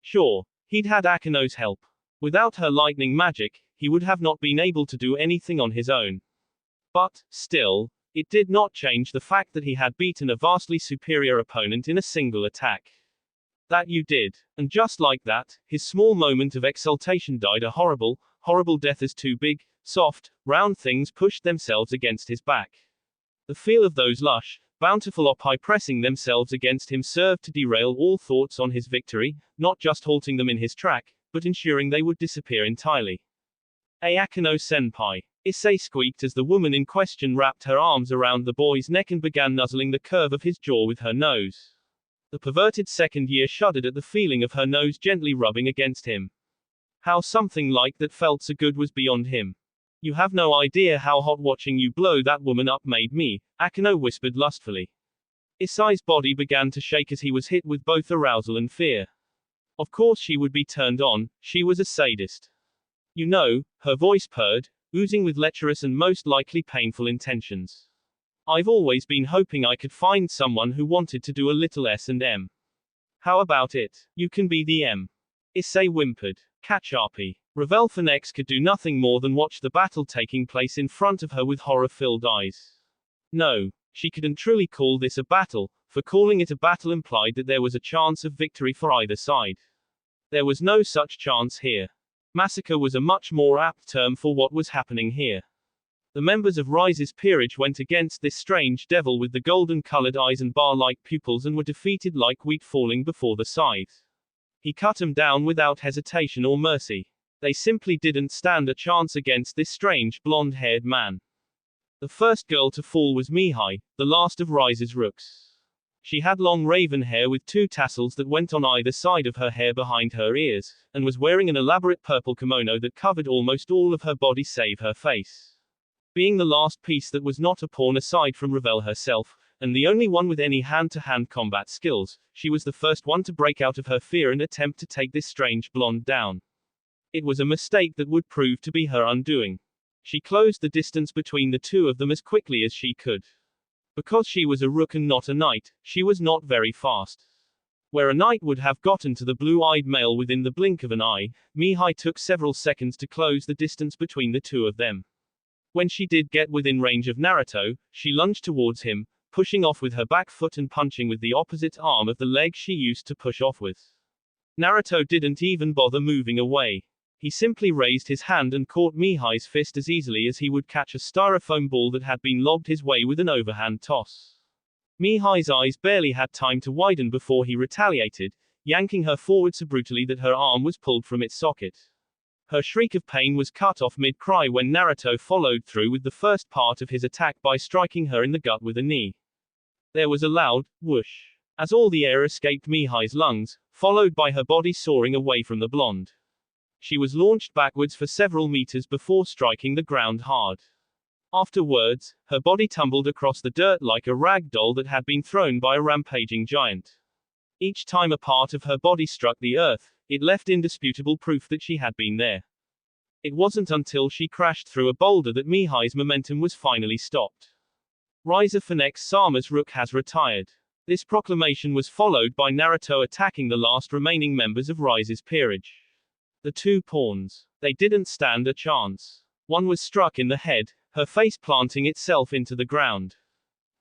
Sure, he'd had Akino's help. Without her lightning magic, he would have not been able to do anything on his own. But, still, it did not change the fact that he had beaten a vastly superior opponent in a single attack. That you did. And just like that, his small moment of exultation died a horrible, horrible death as two big, soft, round things pushed themselves against his back. The feel of those lush, bountiful oppi pressing themselves against him served to derail all thoughts on his victory, not just halting them in his track, but ensuring they would disappear entirely. Akino-senpai. Issei squeaked as the woman in question wrapped her arms around the boy's neck and began nuzzling the curve of his jaw with her nose. The perverted second year shuddered at the feeling of her nose gently rubbing against him. How something like that felt so good was beyond him. You have no idea how hot watching you blow that woman up made me, Akino whispered lustfully. Issai's body began to shake as he was hit with both arousal and fear. Of course she would be turned on, she was a sadist. You know, her voice purred, oozing with lecherous and most likely painful intentions. I've always been hoping I could find someone who wanted to do a little S&M. How about it? You can be the M. Issei whimpered. Caciarpi. Ravel Phoenix could do nothing more than watch the battle taking place in front of her with horror-filled eyes. No, she couldn't truly call this a battle, for calling it a battle implied that there was a chance of victory for either side. There was no such chance here. Massacre was a much more apt term for what was happening here. The members of Rise's peerage went against this strange devil with the golden-colored eyes and bar-like pupils and were defeated like wheat falling before the scythe. He cut them down without hesitation or mercy. They simply didn't stand a chance against this strange blonde-haired man. The first girl to fall was Mihai, the last of Rise's rooks. She had long raven hair with 2 tassels that went on either side of her hair behind her ears, and was wearing an elaborate purple kimono that covered almost all of her body save her face. Being the last piece that was not a pawn aside from Ravel herself, and the only one with any hand-to-hand combat skills, she was the first one to break out of her fear and attempt to take this strange blonde down. It was a mistake that would prove to be her undoing. She closed the distance between the two of them as quickly as she could. Because she was a rook and not a knight, she was not very fast. Where a knight would have gotten to the blue-eyed male within the blink of an eye, Mihai took several seconds to close the distance between the two of them. When she did get within range of Naruto, she lunged towards him, pushing off with her back foot and punching with the opposite arm of the leg she used to push off with. Naruto didn't even bother moving away. He simply raised his hand and caught Mihai's fist as easily as he would catch a styrofoam ball that had been lobbed his way with an overhand toss. Mihai's eyes barely had time to widen before he retaliated, yanking her forward so brutally that her arm was pulled from its socket. Her shriek of pain was cut off mid-cry when Naruto followed through with the first part of his attack by striking her in the gut with a knee. There was a loud whoosh as all the air escaped Mihai's lungs, followed by her body soaring away from the blonde. She was launched backwards for several meters before striking the ground hard. Afterwards, her body tumbled across the dirt like a rag doll that had been thrown by a rampaging giant. Each time a part of her body struck the earth, it left indisputable proof that she had been there. It wasn't until she crashed through a boulder that Mihai's momentum was finally stopped. Riser Phoenix Sama's Rook has retired. This proclamation was followed by Naruto attacking the last remaining members of Rise's peerage. The two pawns. They didn't stand a chance. One was struck in the head, her face planting itself into the ground.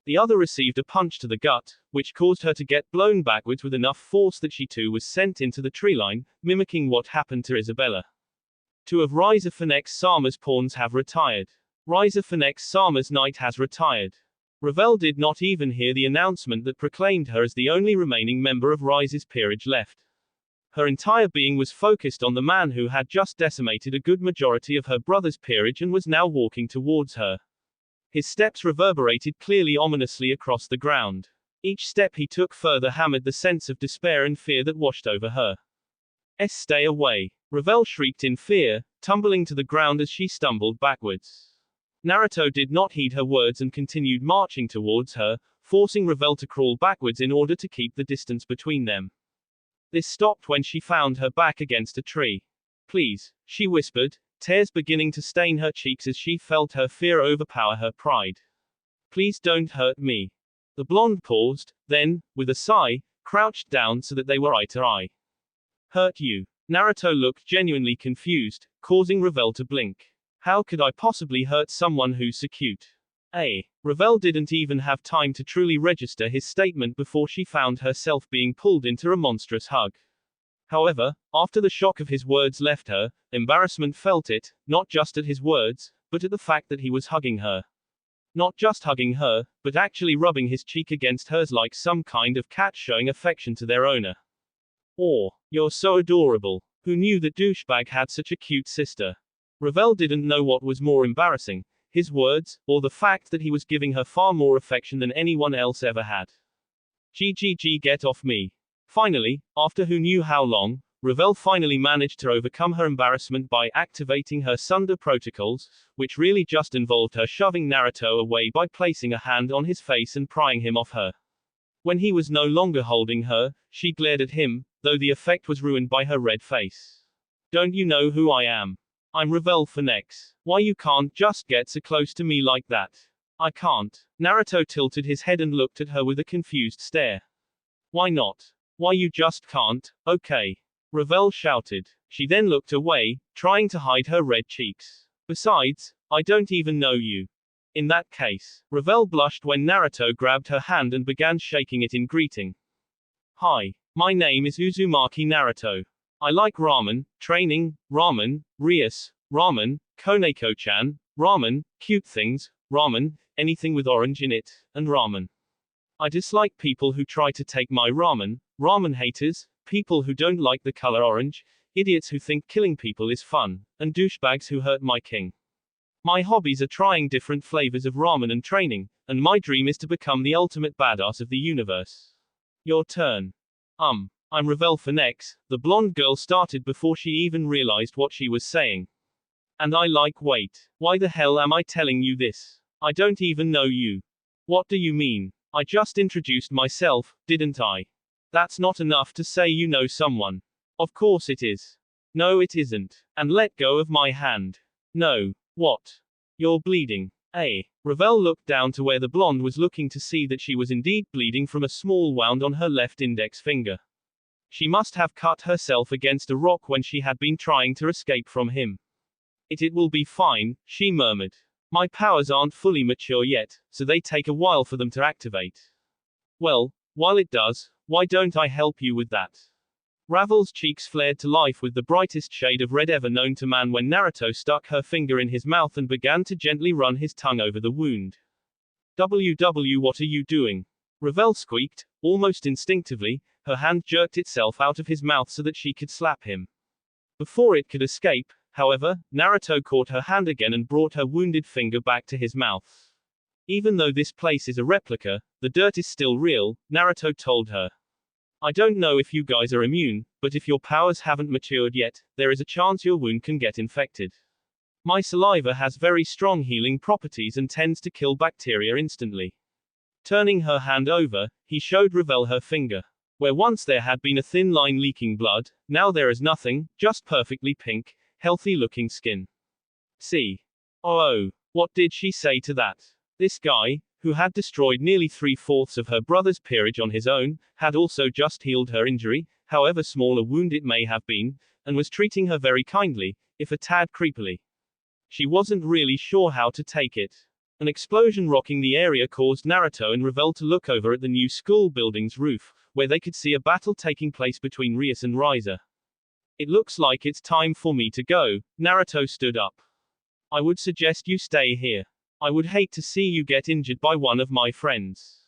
The other received a punch to the gut, which caused her to get blown backwards with enough force that she too was sent into the treeline, mimicking what happened to Isabella. Two of Riser Phoenix Sama's pawns have retired. Riser Phoenix Sama's knight has retired. Ravel did not even hear the announcement that proclaimed her as the only remaining member of Rise's peerage left. Her entire being was focused on the man who had just decimated a good majority of her brother's peerage and was now walking towards her. His steps reverberated clearly ominously across the ground. Each step he took further hammered the sense of despair and fear that washed over her. Stay away. Ravel shrieked in fear, tumbling to the ground as she stumbled backwards. Naruto did not heed her words and continued marching towards her, forcing Ravel to crawl backwards in order to keep the distance between them. This stopped when she found her back against a tree. Please, she whispered, tears beginning to stain her cheeks as she felt her fear overpower her pride. Please don't hurt me. The blonde paused, then, with a sigh, crouched down so that they were eye to eye. Hurt you? Naruto looked genuinely confused, causing Ravel to blink. How could I possibly hurt someone who's so cute? Ravel didn't even have time to truly register his statement before she found herself being pulled into a monstrous hug. However, after the shock of his words left her, embarrassment felt it, not just at his words, but at the fact that he was hugging her. Not just hugging her, but actually rubbing his cheek against hers like some kind of cat showing affection to their owner. You're so adorable. Who knew that douchebag had such a cute sister? Ravel didn't know what was more embarrassing, his words, or the fact that he was giving her far more affection than anyone else ever had. GGG, get off me. Finally, after who knew how long, Ravel finally managed to overcome her embarrassment by activating her Sunder protocols, which really just involved her shoving Naruto away by placing a hand on his face and prying him off her. When he was no longer holding her, she glared at him, though the effect was ruined by her red face. Don't you know who I am? I'm Ravel Phoenix. Why you can't just get so close to me like that? I can't. Naruto tilted his head and looked at her with a confused stare. Why not? Why you just can't? Okay. Ravel shouted. She then looked away, trying to hide her red cheeks. Besides, I don't even know you. In that case, Ravel blushed when Naruto grabbed her hand and began shaking it in greeting. Hi. My name is Uzumaki Naruto. I like ramen, training, ramen, Rias, ramen, Koneko-chan, ramen, cute things, ramen, anything with orange in it, and ramen. I dislike people who try to take my ramen, ramen haters, people who don't like the color orange, idiots who think killing people is fun, and douchebags who hurt my king. My hobbies are trying different flavors of ramen and training, and my dream is to become the ultimate badass of the universe. Your turn. I'm Ravel Phoenix, the blonde girl started before she even realized what she was saying. And I like wait. Why the hell am I telling you this? I don't even know you. What do you mean? I just introduced myself, didn't I? That's not enough to say you know someone. Of course it is. No it isn't. And let go of my hand. No. What? You're bleeding. Ravel looked down to where the blonde was looking to see that she was indeed bleeding from a small wound on her left index finger. She must have cut herself against a rock when she had been trying to escape from him. It will be fine, she murmured. My powers aren't fully mature yet, so they take a while for them to activate. Well, while it does, why don't I help you with that? Ravel's cheeks flared to life with the brightest shade of red ever known to man when Naruto stuck her finger in his mouth and began to gently run his tongue over the wound. WW, what are you doing? Ravel squeaked, almost instinctively. Her hand jerked itself out of his mouth so that she could slap him. Before it could escape, however, Naruto caught her hand again and brought her wounded finger back to his mouth. Even though this place is a replica, the dirt is still real, Naruto told her. I don't know if you guys are immune, but if your powers haven't matured yet, there is a chance your wound can get infected. My saliva has very strong healing properties and tends to kill bacteria instantly. Turning her hand over, he showed Ravel her finger. Where once there had been a thin line leaking blood, now there is nothing, just perfectly pink, healthy-looking skin. See. Oh, what did she say to that? This guy, who had destroyed nearly 3/4 of her brother's peerage on his own, had also just healed her injury, however small a wound it may have been, and was treating her very kindly, if a tad creepily. She wasn't really sure how to take it. An explosion rocking the area caused Naruto and Ravel to look over at the new school building's roof, where they could see a battle taking place between Rias and Riser. It looks like it's time for me to go. Naruto stood up. I would suggest you stay here. I would hate to see you get injured by one of my friends.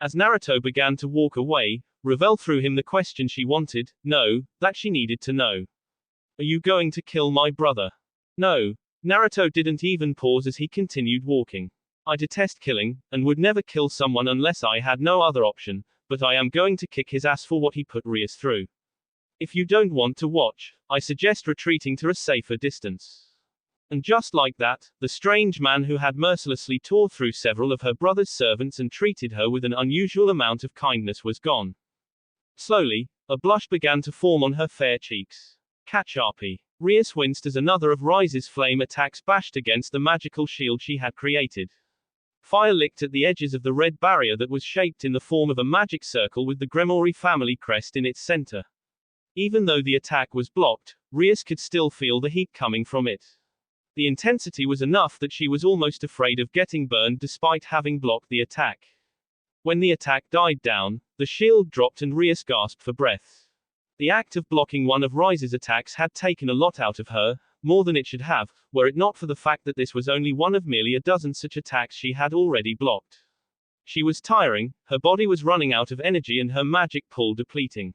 As Naruto began to walk away, Ravel threw him the question she wanted, no, that she needed to know. Are you going to kill my brother? No. Naruto didn't even pause as he continued walking. I detest killing, and would never kill someone unless I had no other option, but I am going to kick his ass for what he put Rias through. If you don't want to watch, I suggest retreating to a safer distance. And just like that, the strange man who had mercilessly tore through several of her brother's servants and treated her with an unusual amount of kindness was gone. Slowly, a blush began to form on her fair cheeks. Catch RP. Rias winced as another of Rise's flame attacks bashed against the magical shield she had created. Fire licked at the edges of the red barrier that was shaped in the form of a magic circle with the Gremori family crest in its center. Even though the attack was blocked, Rias could still feel the heat coming from it. The intensity was enough that she was almost afraid of getting burned despite having blocked the attack. When the attack died down, the shield dropped and Rias gasped for breath. The act of blocking one of Rise's attacks had taken a lot out of her, more than it should have, were it not for the fact that this was only one of merely a dozen such attacks she had already blocked. She was tiring, her body was running out of energy and her magic pull depleting.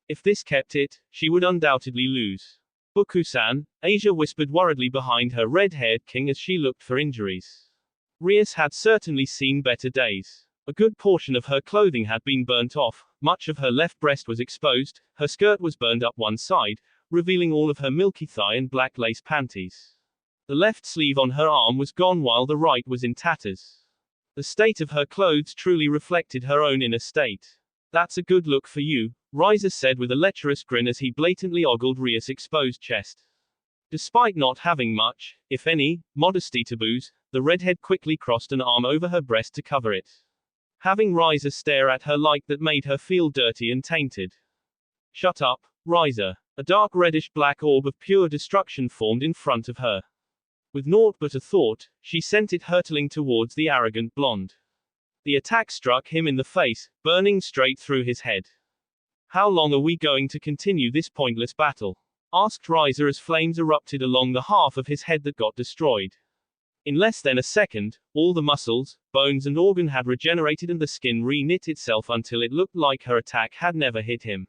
If this kept it, she would undoubtedly lose. Boku-san, Asia whispered worriedly behind her red-haired king as she looked for injuries. Rias had certainly seen better days. A good portion of her clothing had been burnt off, much of her left breast was exposed, her skirt was burned up one side, revealing all of her milky thigh and black lace panties. The left sleeve on her arm was gone while the right was in tatters. The state of her clothes truly reflected her own inner state. That's a good look for you, Riser said with a lecherous grin as he blatantly ogled Rias' exposed chest. Despite not having much, if any, modesty taboos, the redhead quickly crossed an arm over her breast to cover it. Having Riser stare at her like that made her feel dirty and tainted. Shut up, Riser. A dark reddish-black orb of pure destruction formed in front of her. With naught but a thought, she sent it hurtling towards the arrogant blonde. The attack struck him in the face, burning straight through his head. How long are we going to continue this pointless battle? Asked Riser as flames erupted along the half of his head that got destroyed. In less than a second, all the muscles, bones and organ had regenerated and the skin re-knit itself until it looked like her attack had never hit him.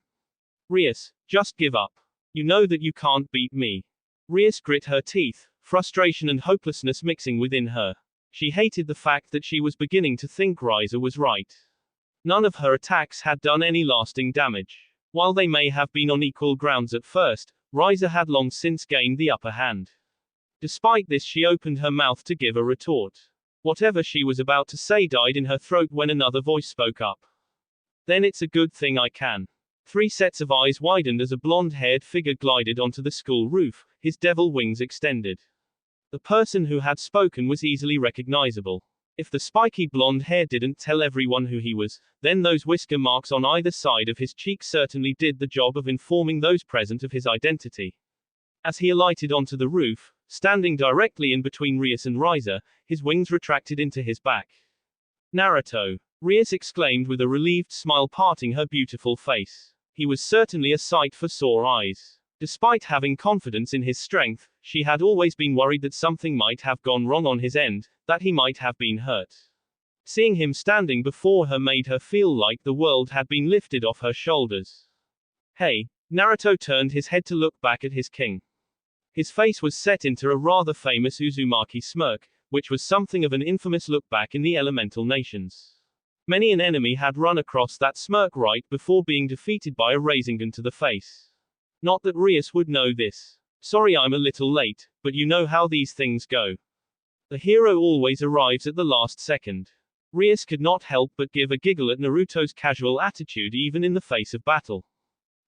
Rias, just give up. You know that you can't beat me. Rias grit her teeth, frustration and hopelessness mixing within her. She hated the fact that she was beginning to think Riser was right. None of her attacks had done any lasting damage. While they may have been on equal grounds at first, Riser had long since gained the upper hand. Despite this, she opened her mouth to give a retort. Whatever she was about to say died in her throat when another voice spoke up. Then it's a good thing I can. 3 sets of eyes widened as a blonde-haired figure glided onto the school roof, his devil wings extended. The person who had spoken was easily recognizable. If the spiky blonde hair didn't tell everyone who he was, then those whisker marks on either side of his cheek certainly did the job of informing those present of his identity. As he alighted onto the roof, standing directly in between Rias and Riser, his wings retracted into his back. Naruto! Rias exclaimed with a relieved smile parting her beautiful face. He was certainly a sight for sore eyes. Despite having confidence in his strength, she had always been worried that something might have gone wrong on his end, that he might have been hurt. Seeing him standing before her made her feel like the world had been lifted off her shoulders. Hey! Naruto turned his head to look back at his king. His face was set into a rather famous Uzumaki smirk, which was something of an infamous look back in the elemental nations. Many an enemy had run across that smirk right before being defeated by a Rasengan to the face. Not that Rias would know this. Sorry I'm a little late, but you know how these things go. The hero always arrives at the last second. Rias could not help but give a giggle at Naruto's casual attitude even in the face of battle.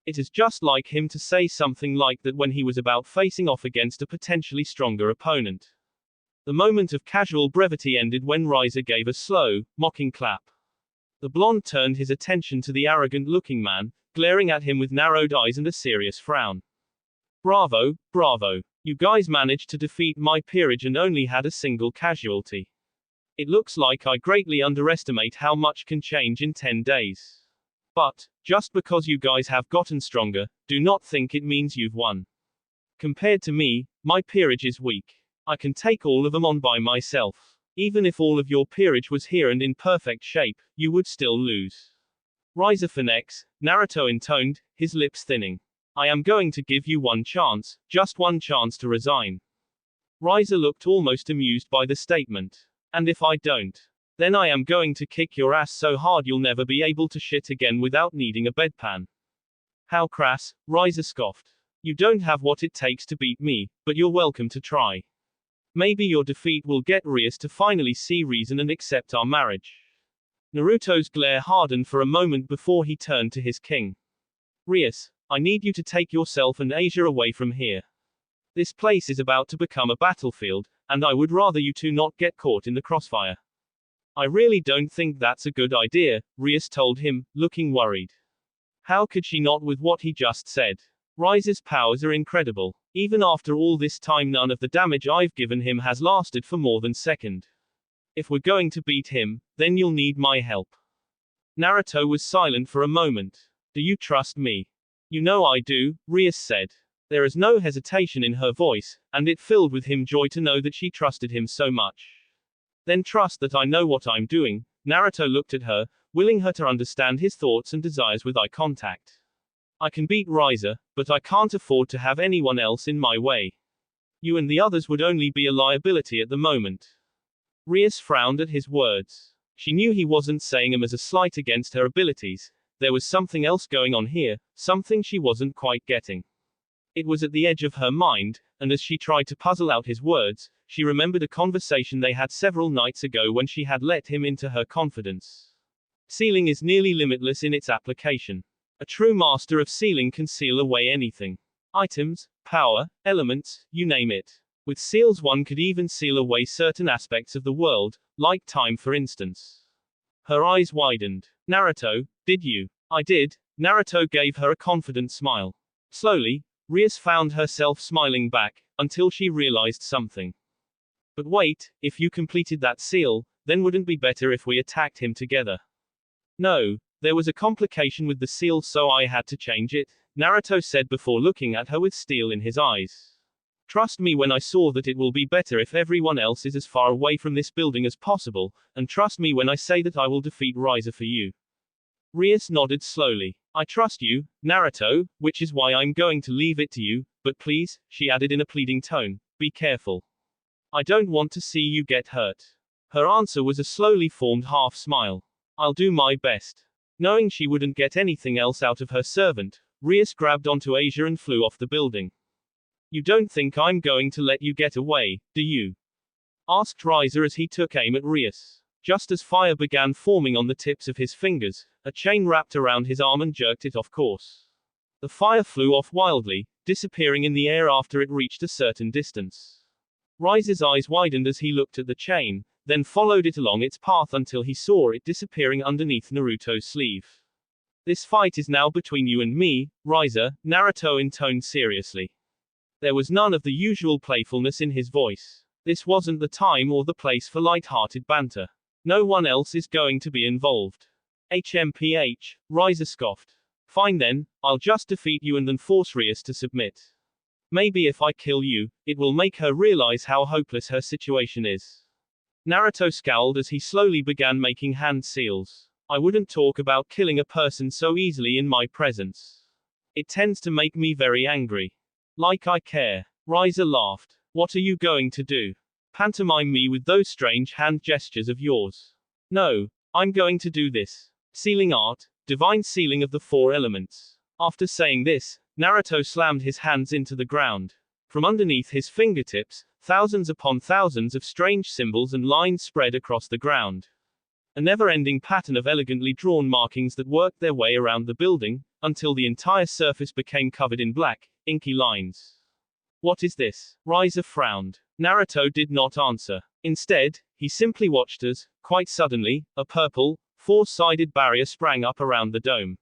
It is just like him to say something like that when he was about facing off against a potentially stronger opponent. The moment of casual brevity ended when Riser gave a slow, mocking clap. The blonde turned his attention to the arrogant-looking man, glaring at him with narrowed eyes and a serious frown. Bravo, bravo. You guys managed to defeat my peerage and only had a single casualty. It looks like I greatly underestimate how much can change in 10 days. But, just because you guys have gotten stronger, do not think it means you've won. Compared to me, my peerage is weak. I can take all of them on by myself. Even if all of your peerage was here and in perfect shape, you would still lose. Riser Phoenix, Naruto intoned, his lips thinning. I am going to give you one chance, just one chance to resign. Riser looked almost amused by the statement. And if I don't? Then I am going to kick your ass so hard you'll never be able to shit again without needing a bedpan. How crass, Riser scoffed. You don't have what it takes to beat me, but you're welcome to try. Maybe your defeat will get Rias to finally see reason and accept our marriage. Naruto's glare hardened for a moment before he turned to his king. Rias, I need you to take yourself and Asia away from here. This place is about to become a battlefield, and I would rather you two not get caught in the crossfire. I really don't think that's a good idea, Rias told him, looking worried. How could she not with what he just said? Riser's powers are incredible. Even after all this time none of the damage I've given him has lasted for more than a second. If we're going to beat him, then you'll need my help. Naruto was silent for a moment. Do you trust me? You know I do, Rias said. There is no hesitation in her voice, and it filled with him joy to know that she trusted him so much. Then trust that I know what I'm doing. Naruto looked at her, willing her to understand his thoughts and desires with eye contact. I can beat Riser, but I can't afford to have anyone else in my way. You and the others would only be a liability at the moment. Rias frowned at his words. She knew he wasn't saying them as a slight against her abilities. There was something else going on here, something she wasn't quite getting. It was at the edge of her mind, and as she tried to puzzle out his words, she remembered a conversation they had several nights ago when she had let him into her confidence. Sealing is nearly limitless in its application. A true master of sealing can seal away anything. Items, power, elements, you name it. With seals one could even seal away certain aspects of the world, like time for instance. Her eyes widened. Naruto, did you? I did. Naruto gave her a confident smile. Slowly, Rias found herself smiling back, until she realized something. But wait, if you completed that seal, then wouldn't be better if we attacked him together? No. There was a complication with the seal so I had to change it, Naruto said before looking at her with steel in his eyes. Trust me when I saw that it will be better if everyone else is as far away from this building as possible, and trust me when I say that I will defeat Riser for you. Rias nodded slowly. I trust you, Naruto, which is why I'm going to leave it to you, but please, she added in a pleading tone, be careful. I don't want to see you get hurt. Her answer was a slowly formed half smile. I'll do my best. Knowing she wouldn't get anything else out of her servant, Rias grabbed onto Asia and flew off the building. You don't think I'm going to let you get away, do you? Asked Riser as he took aim at Rias. Just as fire began forming on the tips of his fingers, a chain wrapped around his arm and jerked it off course. The fire flew off wildly, disappearing in the air after it reached a certain distance. Riser's eyes widened as he looked at the chain, then followed it along its path until he saw it disappearing underneath Naruto's sleeve. This fight is now between you and me, Riser, Naruto intoned seriously. There was none of the usual playfulness in his voice. This wasn't the time or the place for light-hearted banter. No one else is going to be involved. HMPH, Riser scoffed. Fine then, I'll just defeat you and then force Rias to submit. Maybe if I kill you, it will make her realize how hopeless her situation is. Naruto scowled as he slowly began making hand seals. I wouldn't talk about killing a person so easily in my presence. It tends to make me very angry. Like I care. Riser laughed. What are you going to do? Pantomime me with those strange hand gestures of yours? No, I'm going to do this. Sealing art, divine sealing of the four elements. After saying this, Naruto slammed his hands into the ground. From underneath his fingertips, thousands upon thousands of strange symbols and lines spread across the ground. A never-ending pattern of elegantly drawn markings that worked their way around the building, until the entire surface became covered in black, inky lines. What is this? Riser frowned. Naruto did not answer. Instead, he simply watched as, quite suddenly, a purple, four-sided barrier sprang up around the dome.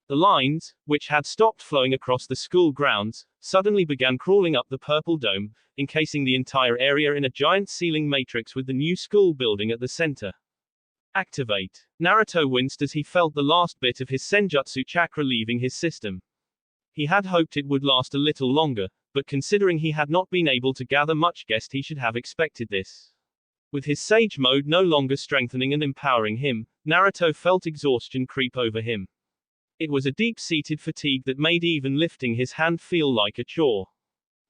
The lines, which had stopped flowing across the school grounds, suddenly began crawling up the purple dome, encasing the entire area in a giant sealing matrix with the new school building at the center. Activate. Naruto winced as he felt the last bit of his senjutsu chakra leaving his system. He had hoped it would last a little longer, but considering he had not been able to gather much guessed he should have expected this. With his sage mode no longer strengthening and empowering him, Naruto felt exhaustion creep over him. It was a deep-seated fatigue that made even lifting his hand feel like a chore.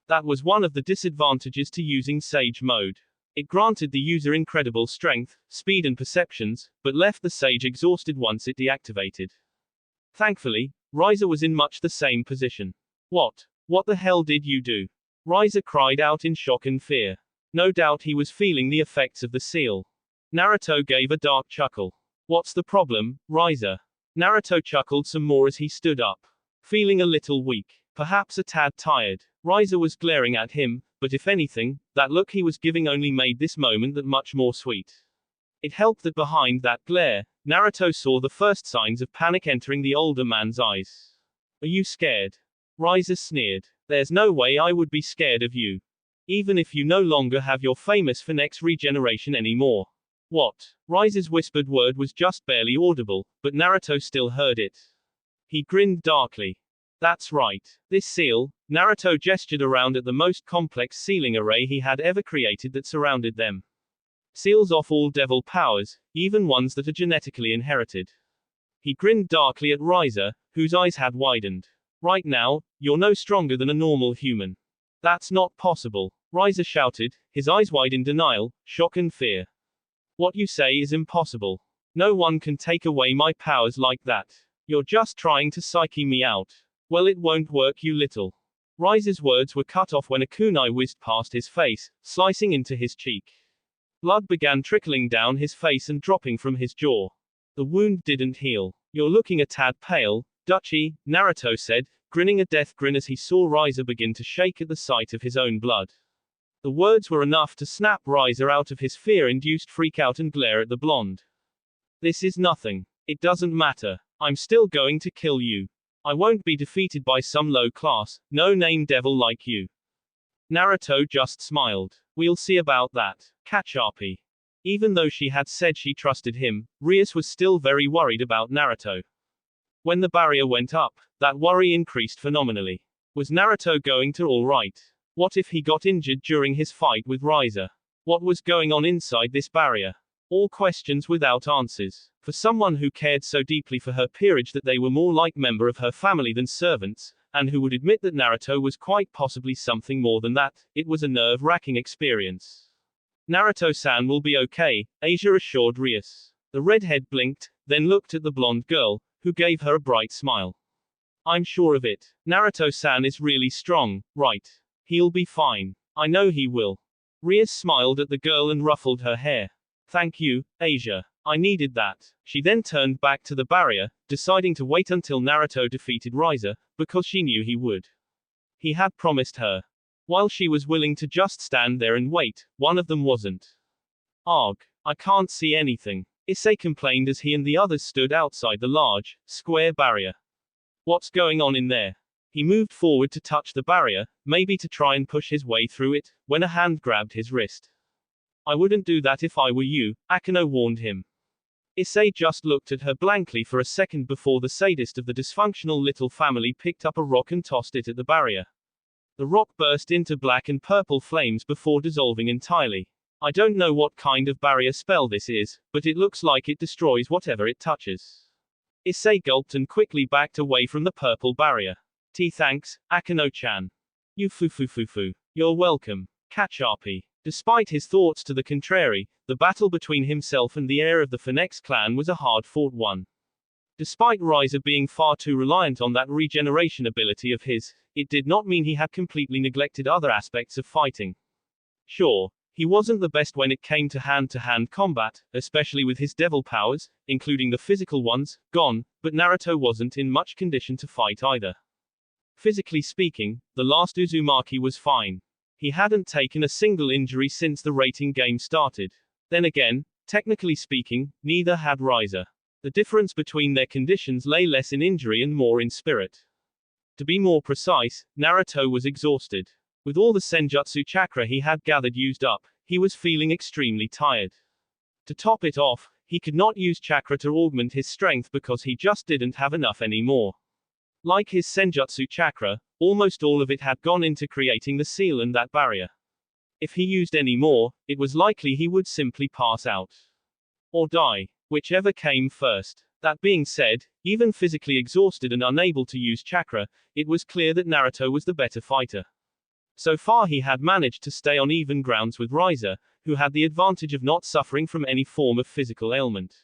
That was one of the disadvantages to using sage mode. It granted the user incredible strength, speed and perceptions, but left the sage exhausted once it deactivated. Thankfully, Riser was in much the same position. What the hell did you do? Riser cried out in shock and fear. No doubt he was feeling the effects of the seal. Naruto gave a dark chuckle. What's the problem, Riser? Naruto chuckled some more as he stood up. Feeling a little weak, perhaps a tad tired. Riser was glaring at him, but if anything, that look he was giving only made this moment that much more sweet. It helped that behind that glare, Naruto saw the first signs of panic entering the older man's eyes. Are you scared? Riser sneered. There's no way I would be scared of you. Even if you no longer have your famous Phoenix regeneration anymore. What? Riser's whispered word was just barely audible, but Naruto still heard it. He grinned darkly. That's right. This seal, Naruto gestured around at the most complex sealing array he had ever created that surrounded them. Seals off all devil powers, even ones that are genetically inherited. He grinned darkly at Riser, whose eyes had widened. Right now, you're no stronger than a normal human. That's not possible, Riser shouted, his eyes wide in denial, shock and fear. What you say is impossible. No one can take away my powers like that. You're just trying to psyche me out. Well, it won't work, you little. Riser's words were cut off when a kunai whizzed past his face, slicing into his cheek. Blood began trickling down his face and dropping from his jaw. The wound didn't heal. You're looking a tad pale, Duchy, Naruto said, grinning a death grin as he saw Riser begin to shake at the sight of his own blood. The words were enough to snap Riser out of his fear-induced freak-out and glare at the blonde. This is nothing. It doesn't matter. I'm still going to kill you. I won't be defeated by some low-class, no-name devil like you. Naruto just smiled. We'll see about that. Cachoeira. Even though she had said she trusted him, Rias was still very worried about Naruto. When the barrier went up, that worry increased phenomenally. Was Naruto going to all right? What if he got injured during his fight with Riser? What was going on inside this barrier? All questions without answers. For someone who cared so deeply for her peerage that they were more like member of her family than servants, and who would admit that Naruto was quite possibly something more than that, it was a nerve-wracking experience. Naruto-san will be okay, Asia assured Rias. The redhead blinked, then looked at the blonde girl, who gave her a bright smile. I'm sure of it. Naruto-san is really strong, right? He'll be fine. I know he will. Rias smiled at the girl and ruffled her hair. Thank you, Asia. I needed that. She then turned back to the barrier, deciding to wait until Naruto defeated Riser, because she knew he would. He had promised her. While she was willing to just stand there and wait, one of them wasn't. Arg. I can't see anything. Issei complained as he and the others stood outside the large, square barrier. What's going on in there? He moved forward to touch the barrier, maybe to try and push his way through it, when a hand grabbed his wrist. I wouldn't do that if I were you, Akeno warned him. Issei just looked at her blankly for a second before the sadist of the dysfunctional little family picked up a rock and tossed it at the barrier. The rock burst into black and purple flames before dissolving entirely. I don't know what kind of barrier spell this is, but it looks like it destroys whatever it touches. Issei gulped and quickly backed away from the purple barrier. Thanks, Akeno-chan. You foo. You're welcome. Cachoeira. Despite his thoughts to the contrary, the battle between himself and the heir of the Phoenix clan was a hard-fought one. Despite Riser being far too reliant on that regeneration ability of his, it did not mean he had completely neglected other aspects of fighting. Sure, he wasn't the best when it came to hand-to-hand combat, especially with his devil powers, including the physical ones, gone, but Naruto wasn't in much condition to fight either. Physically speaking, the last Uzumaki was fine. He hadn't taken a single injury since the rating game started. Then again, technically speaking, neither had Riser. The difference between their conditions lay less in injury and more in spirit. To be more precise, Naruto was exhausted. With all the Senjutsu chakra he had gathered used up, he was feeling extremely tired. To top it off, he could not use chakra to augment his strength because he just didn't have enough anymore. Like his Senjutsu chakra, almost all of it had gone into creating the seal and that barrier. If he used any more, it was likely he would simply pass out. Or die. Whichever came first. That being said, even physically exhausted and unable to use chakra, it was clear that Naruto was the better fighter. So far he had managed to stay on even grounds with Riser, who had the advantage of not suffering from any form of physical ailment.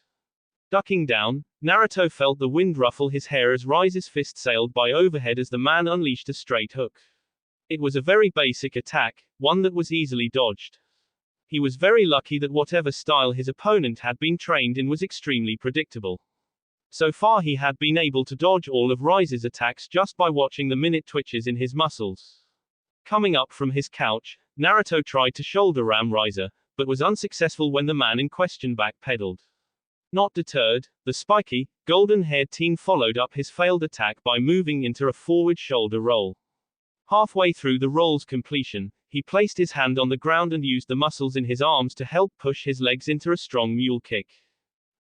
Ducking down, Naruto felt the wind ruffle his hair as Riser's fist sailed by overhead as the man unleashed a straight hook. It was a very basic attack, one that was easily dodged. He was very lucky that whatever style his opponent had been trained in was extremely predictable. So far he had been able to dodge all of Riser's attacks just by watching the minute twitches in his muscles. Coming up from his couch, Naruto tried to shoulder ram Riser, but was unsuccessful when the man in question backpedaled. Not deterred, the spiky, golden-haired teen followed up his failed attack by moving into a forward shoulder roll. Halfway through the roll's completion, he placed his hand on the ground and used the muscles in his arms to help push his legs into a strong mule kick.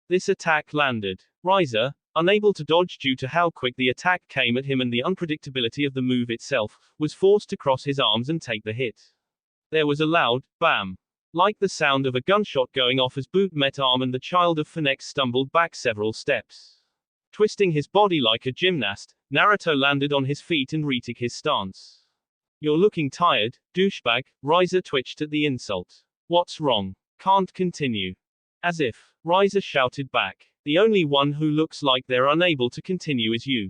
This attack landed. Riser, unable to dodge due to how quick the attack came at him and the unpredictability of the move itself, was forced to cross his arms and take the hit. There was a loud bam. Like the sound of a gunshot going off as boot met arm and the child of Phoenix stumbled back several steps. Twisting his body like a gymnast, Naruto landed on his feet and retook his stance. "You're looking tired, douchebag," Riser twitched at the insult. "What's wrong? Can't continue." As if, Riser shouted back. "The only one who looks like they're unable to continue is you."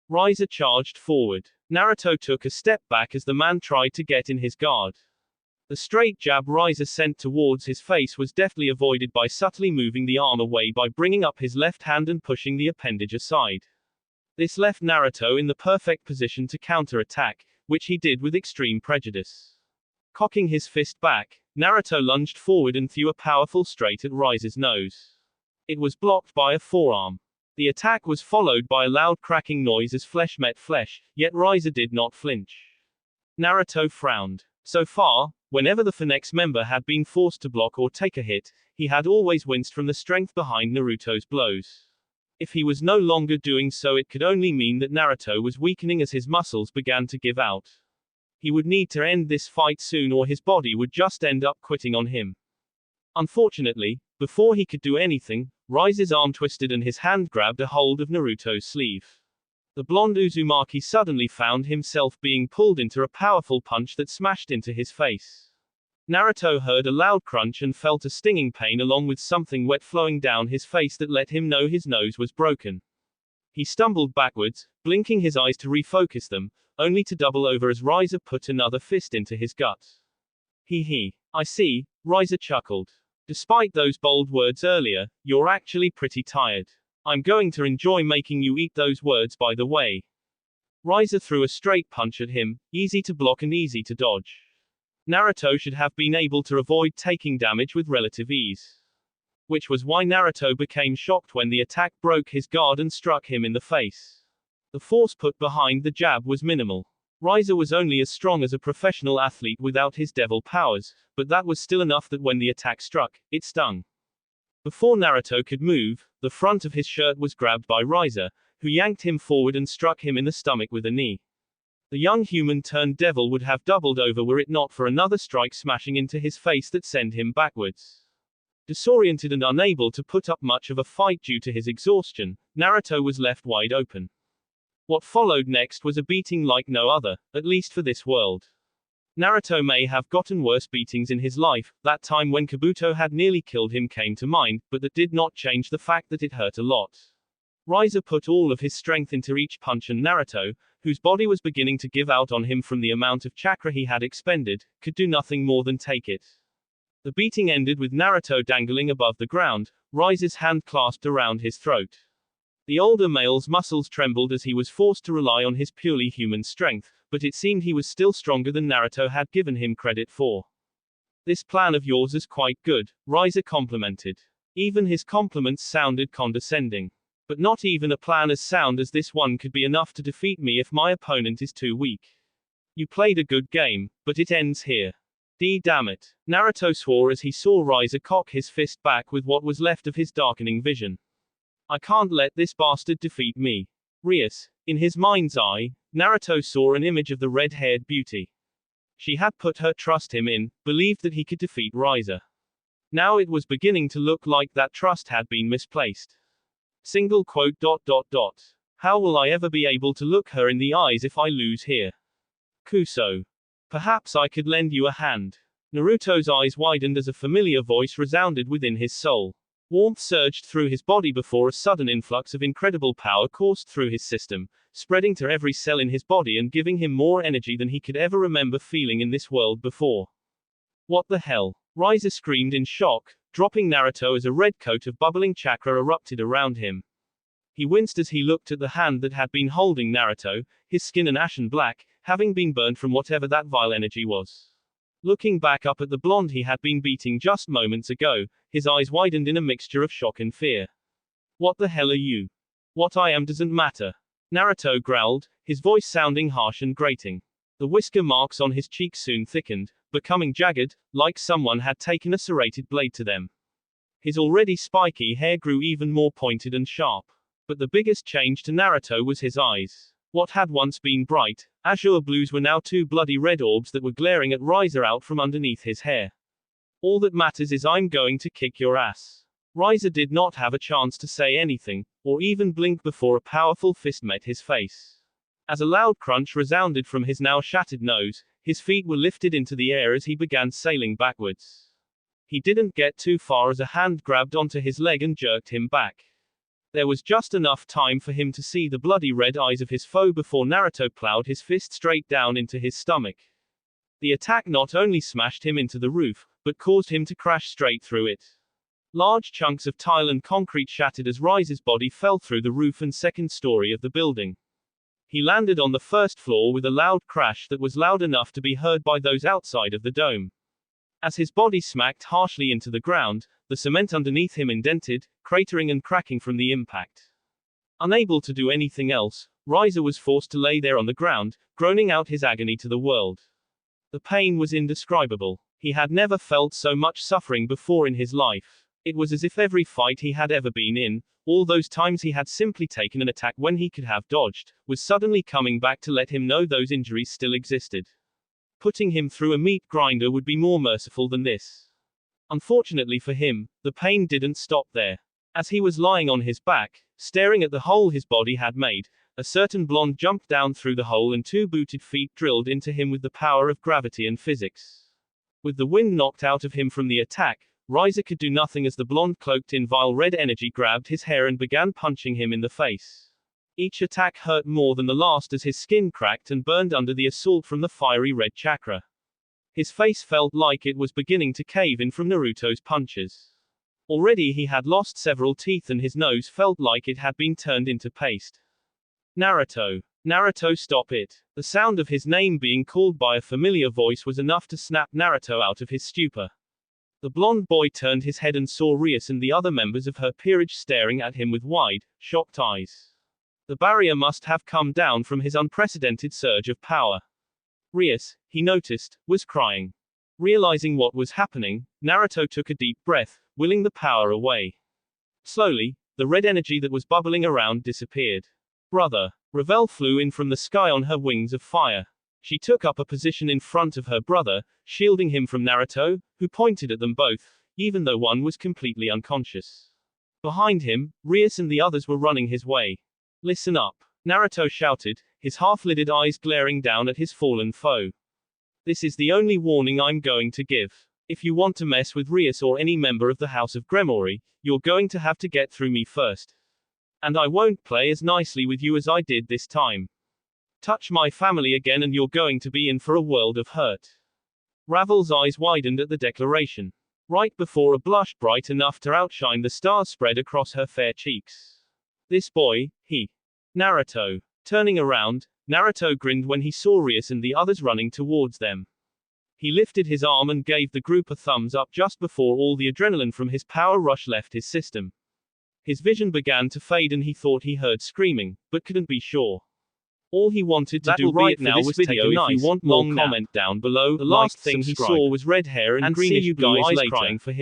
Riser charged forward. Naruto took a step back as the man tried to get in his guard. The straight jab Riser sent towards his face was deftly avoided by subtly moving the arm away by bringing up his left hand and pushing the appendage aside. This left Naruto in the perfect position to counter-attack, which he did with extreme prejudice. Cocking his fist back, Naruto lunged forward and threw a powerful straight at Riser's nose. It was blocked by a forearm. The attack was followed by a loud cracking noise as flesh met flesh, yet Riser did not flinch. Naruto frowned. So far, whenever the Phoenix member had been forced to block or take a hit, he had always winced from the strength behind Naruto's blows. If he was no longer doing so, it could only mean that Naruto was weakening as his muscles began to give out. He would need to end this fight soon or his body would just end up quitting on him. Unfortunately, before he could do anything, Riser's arm twisted and his hand grabbed a hold of Naruto's sleeve. The blonde Uzumaki suddenly found himself being pulled into a powerful punch that smashed into his face. Naruto heard a loud crunch and felt a stinging pain along with something wet flowing down his face that let him know his nose was broken. He stumbled backwards, blinking his eyes to refocus them, only to double over as Riser put another fist into his gut. He. I see, Riser chuckled. Despite those bold words earlier, you're actually pretty tired. I'm going to enjoy making you eat those words by the way. Riser threw a straight punch at him, easy to block and easy to dodge. Naruto should have been able to avoid taking damage with relative ease. Which was why Naruto became shocked when the attack broke his guard and struck him in the face. The force put behind the jab was minimal. Riser was only as strong as a professional athlete without his devil powers, but that was still enough that when the attack struck, it stung. Before Naruto could move, the front of his shirt was grabbed by Riser, who yanked him forward and struck him in the stomach with a knee. The young human turned devil would have doubled over were it not for another strike smashing into his face that sent him backwards. Disoriented and unable to put up much of a fight due to his exhaustion, Naruto was left wide open. What followed next was a beating like no other, at least for this world. Naruto may have gotten worse beatings in his life, that time when Kabuto had nearly killed him came to mind, but that did not change the fact that it hurt a lot. Raiza put all of his strength into each punch and Naruto, whose body was beginning to give out on him from the amount of chakra he had expended, could do nothing more than take it. The beating ended with Naruto dangling above the ground, Raiza's hand clasped around his throat. The older male's muscles trembled as he was forced to rely on his purely human strength, but it seemed he was still stronger than Naruto had given him credit for. This plan of yours is quite good, Raiza complimented. Even his compliments sounded condescending. But not even a plan as sound as this one could be enough to defeat me if my opponent is too weak. You played a good game, but it ends here. Damn it. Naruto swore as he saw Raiza cock his fist back with what was left of his darkening vision. I can't let this bastard defeat me. Rias. In his mind's eye, Naruto saw an image of the red-haired beauty. She had put her trust him in, believed that he could defeat Raiza. Now it was beginning to look like that trust had been misplaced. Single quote. How will I ever be able to look her in the eyes if I lose here? Kuso. Perhaps I could lend you a hand. Naruto's eyes widened as a familiar voice resounded within his soul. Warmth surged through his body before a sudden influx of incredible power coursed through his system, spreading to every cell in his body and giving him more energy than he could ever remember feeling in this world before. What the hell? Raiza screamed in shock, dropping Naruto as a red coat of bubbling chakra erupted around him. He winced as he looked at the hand that had been holding Naruto, his skin an ashen black, having been burned from whatever that vile energy was. Looking back up at the blonde he had been beating just moments ago, his eyes widened in a mixture of shock and fear. What the hell are you? What I am doesn't matter. Naruto growled, his voice sounding harsh and grating. The whisker marks on his cheeks soon thickened, becoming jagged, like someone had taken a serrated blade to them. His already spiky hair grew even more pointed and sharp. But the biggest change to Naruto was his eyes. What had once been bright, azure blues were now two bloody red orbs that were glaring at Raiza out from underneath his hair. All that matters is I'm going to kick your ass. Raiza did not have a chance to say anything, or even blink before a powerful fist met his face. As a loud crunch resounded from his now shattered nose, his feet were lifted into the air as he began sailing backwards. He didn't get too far as a hand grabbed onto his leg and jerked him back. There was just enough time for him to see the bloody red eyes of his foe before Naruto plowed his fist straight down into his stomach. The attack not only smashed him into the roof, but caused him to crash straight through it. Large chunks of tile and concrete shattered as Raiza's body fell through the roof and second story of the building. He landed on the first floor with a loud crash that was loud enough to be heard by those outside of the dome. As his body smacked harshly into the ground, the cement underneath him indented, cratering and cracking from the impact. Unable to do anything else, Raiza was forced to lay there on the ground, groaning out his agony to the world. The pain was indescribable. He had never felt so much suffering before in his life. It was as if every fight he had ever been in, all those times he had simply taken an attack when he could have dodged, was suddenly coming back to let him know those injuries still existed. Putting him through a meat grinder would be more merciful than this. Unfortunately for him, the pain didn't stop there. As he was lying on his back, staring at the hole his body had made, a certain blonde jumped down through the hole and two booted feet drilled into him with the power of gravity and physics. With the wind knocked out of him from the attack, Raiza could do nothing as the blonde cloaked in vile red energy grabbed his hair and began punching him in the face. Each attack hurt more than the last as his skin cracked and burned under the assault from the fiery red chakra. His face felt like it was beginning to cave in from Naruto's punches. Already he had lost several teeth and his nose felt like it had been turned into paste. Naruto. Naruto, stop it. The sound of his name being called by a familiar voice was enough to snap Naruto out of his stupor. The blonde boy turned his head and saw Rias and the other members of her peerage staring at him with wide, shocked eyes. The barrier must have come down from his unprecedented surge of power. Rias, he noticed, was crying. Realizing what was happening, Naruto took a deep breath, willing the power away. Slowly, the red energy that was bubbling around disappeared. Brother. Ravel flew in from the sky on her wings of fire. She took up a position in front of her brother, shielding him from Naruto, who pointed at them both, even though one was completely unconscious. Behind him, Rias and the others were running his way. Listen up. Naruto shouted, his half-lidded eyes glaring down at his fallen foe. This is the only warning I'm going to give. If you want to mess with Rias or any member of the House of Gremory, you're going to have to get through me first. And I won't play as nicely with you as I did this time. Touch my family again and you're going to be in for a world of hurt. Ravel's eyes widened at the declaration. Right before a blush bright enough to outshine the stars spread across her fair cheeks. This boy, he. Naruto. Turning around, Naruto grinned when he saw Rias and the others running towards them. He lifted his arm and gave the group a thumbs up just before all the adrenaline from his power rush left his system. His vision began to fade and he thought he heard screaming, but couldn't be sure. All he wanted to do right now was take a nice, long comment down below. The last thing he saw was red hair and greenish blue eyes crying for him.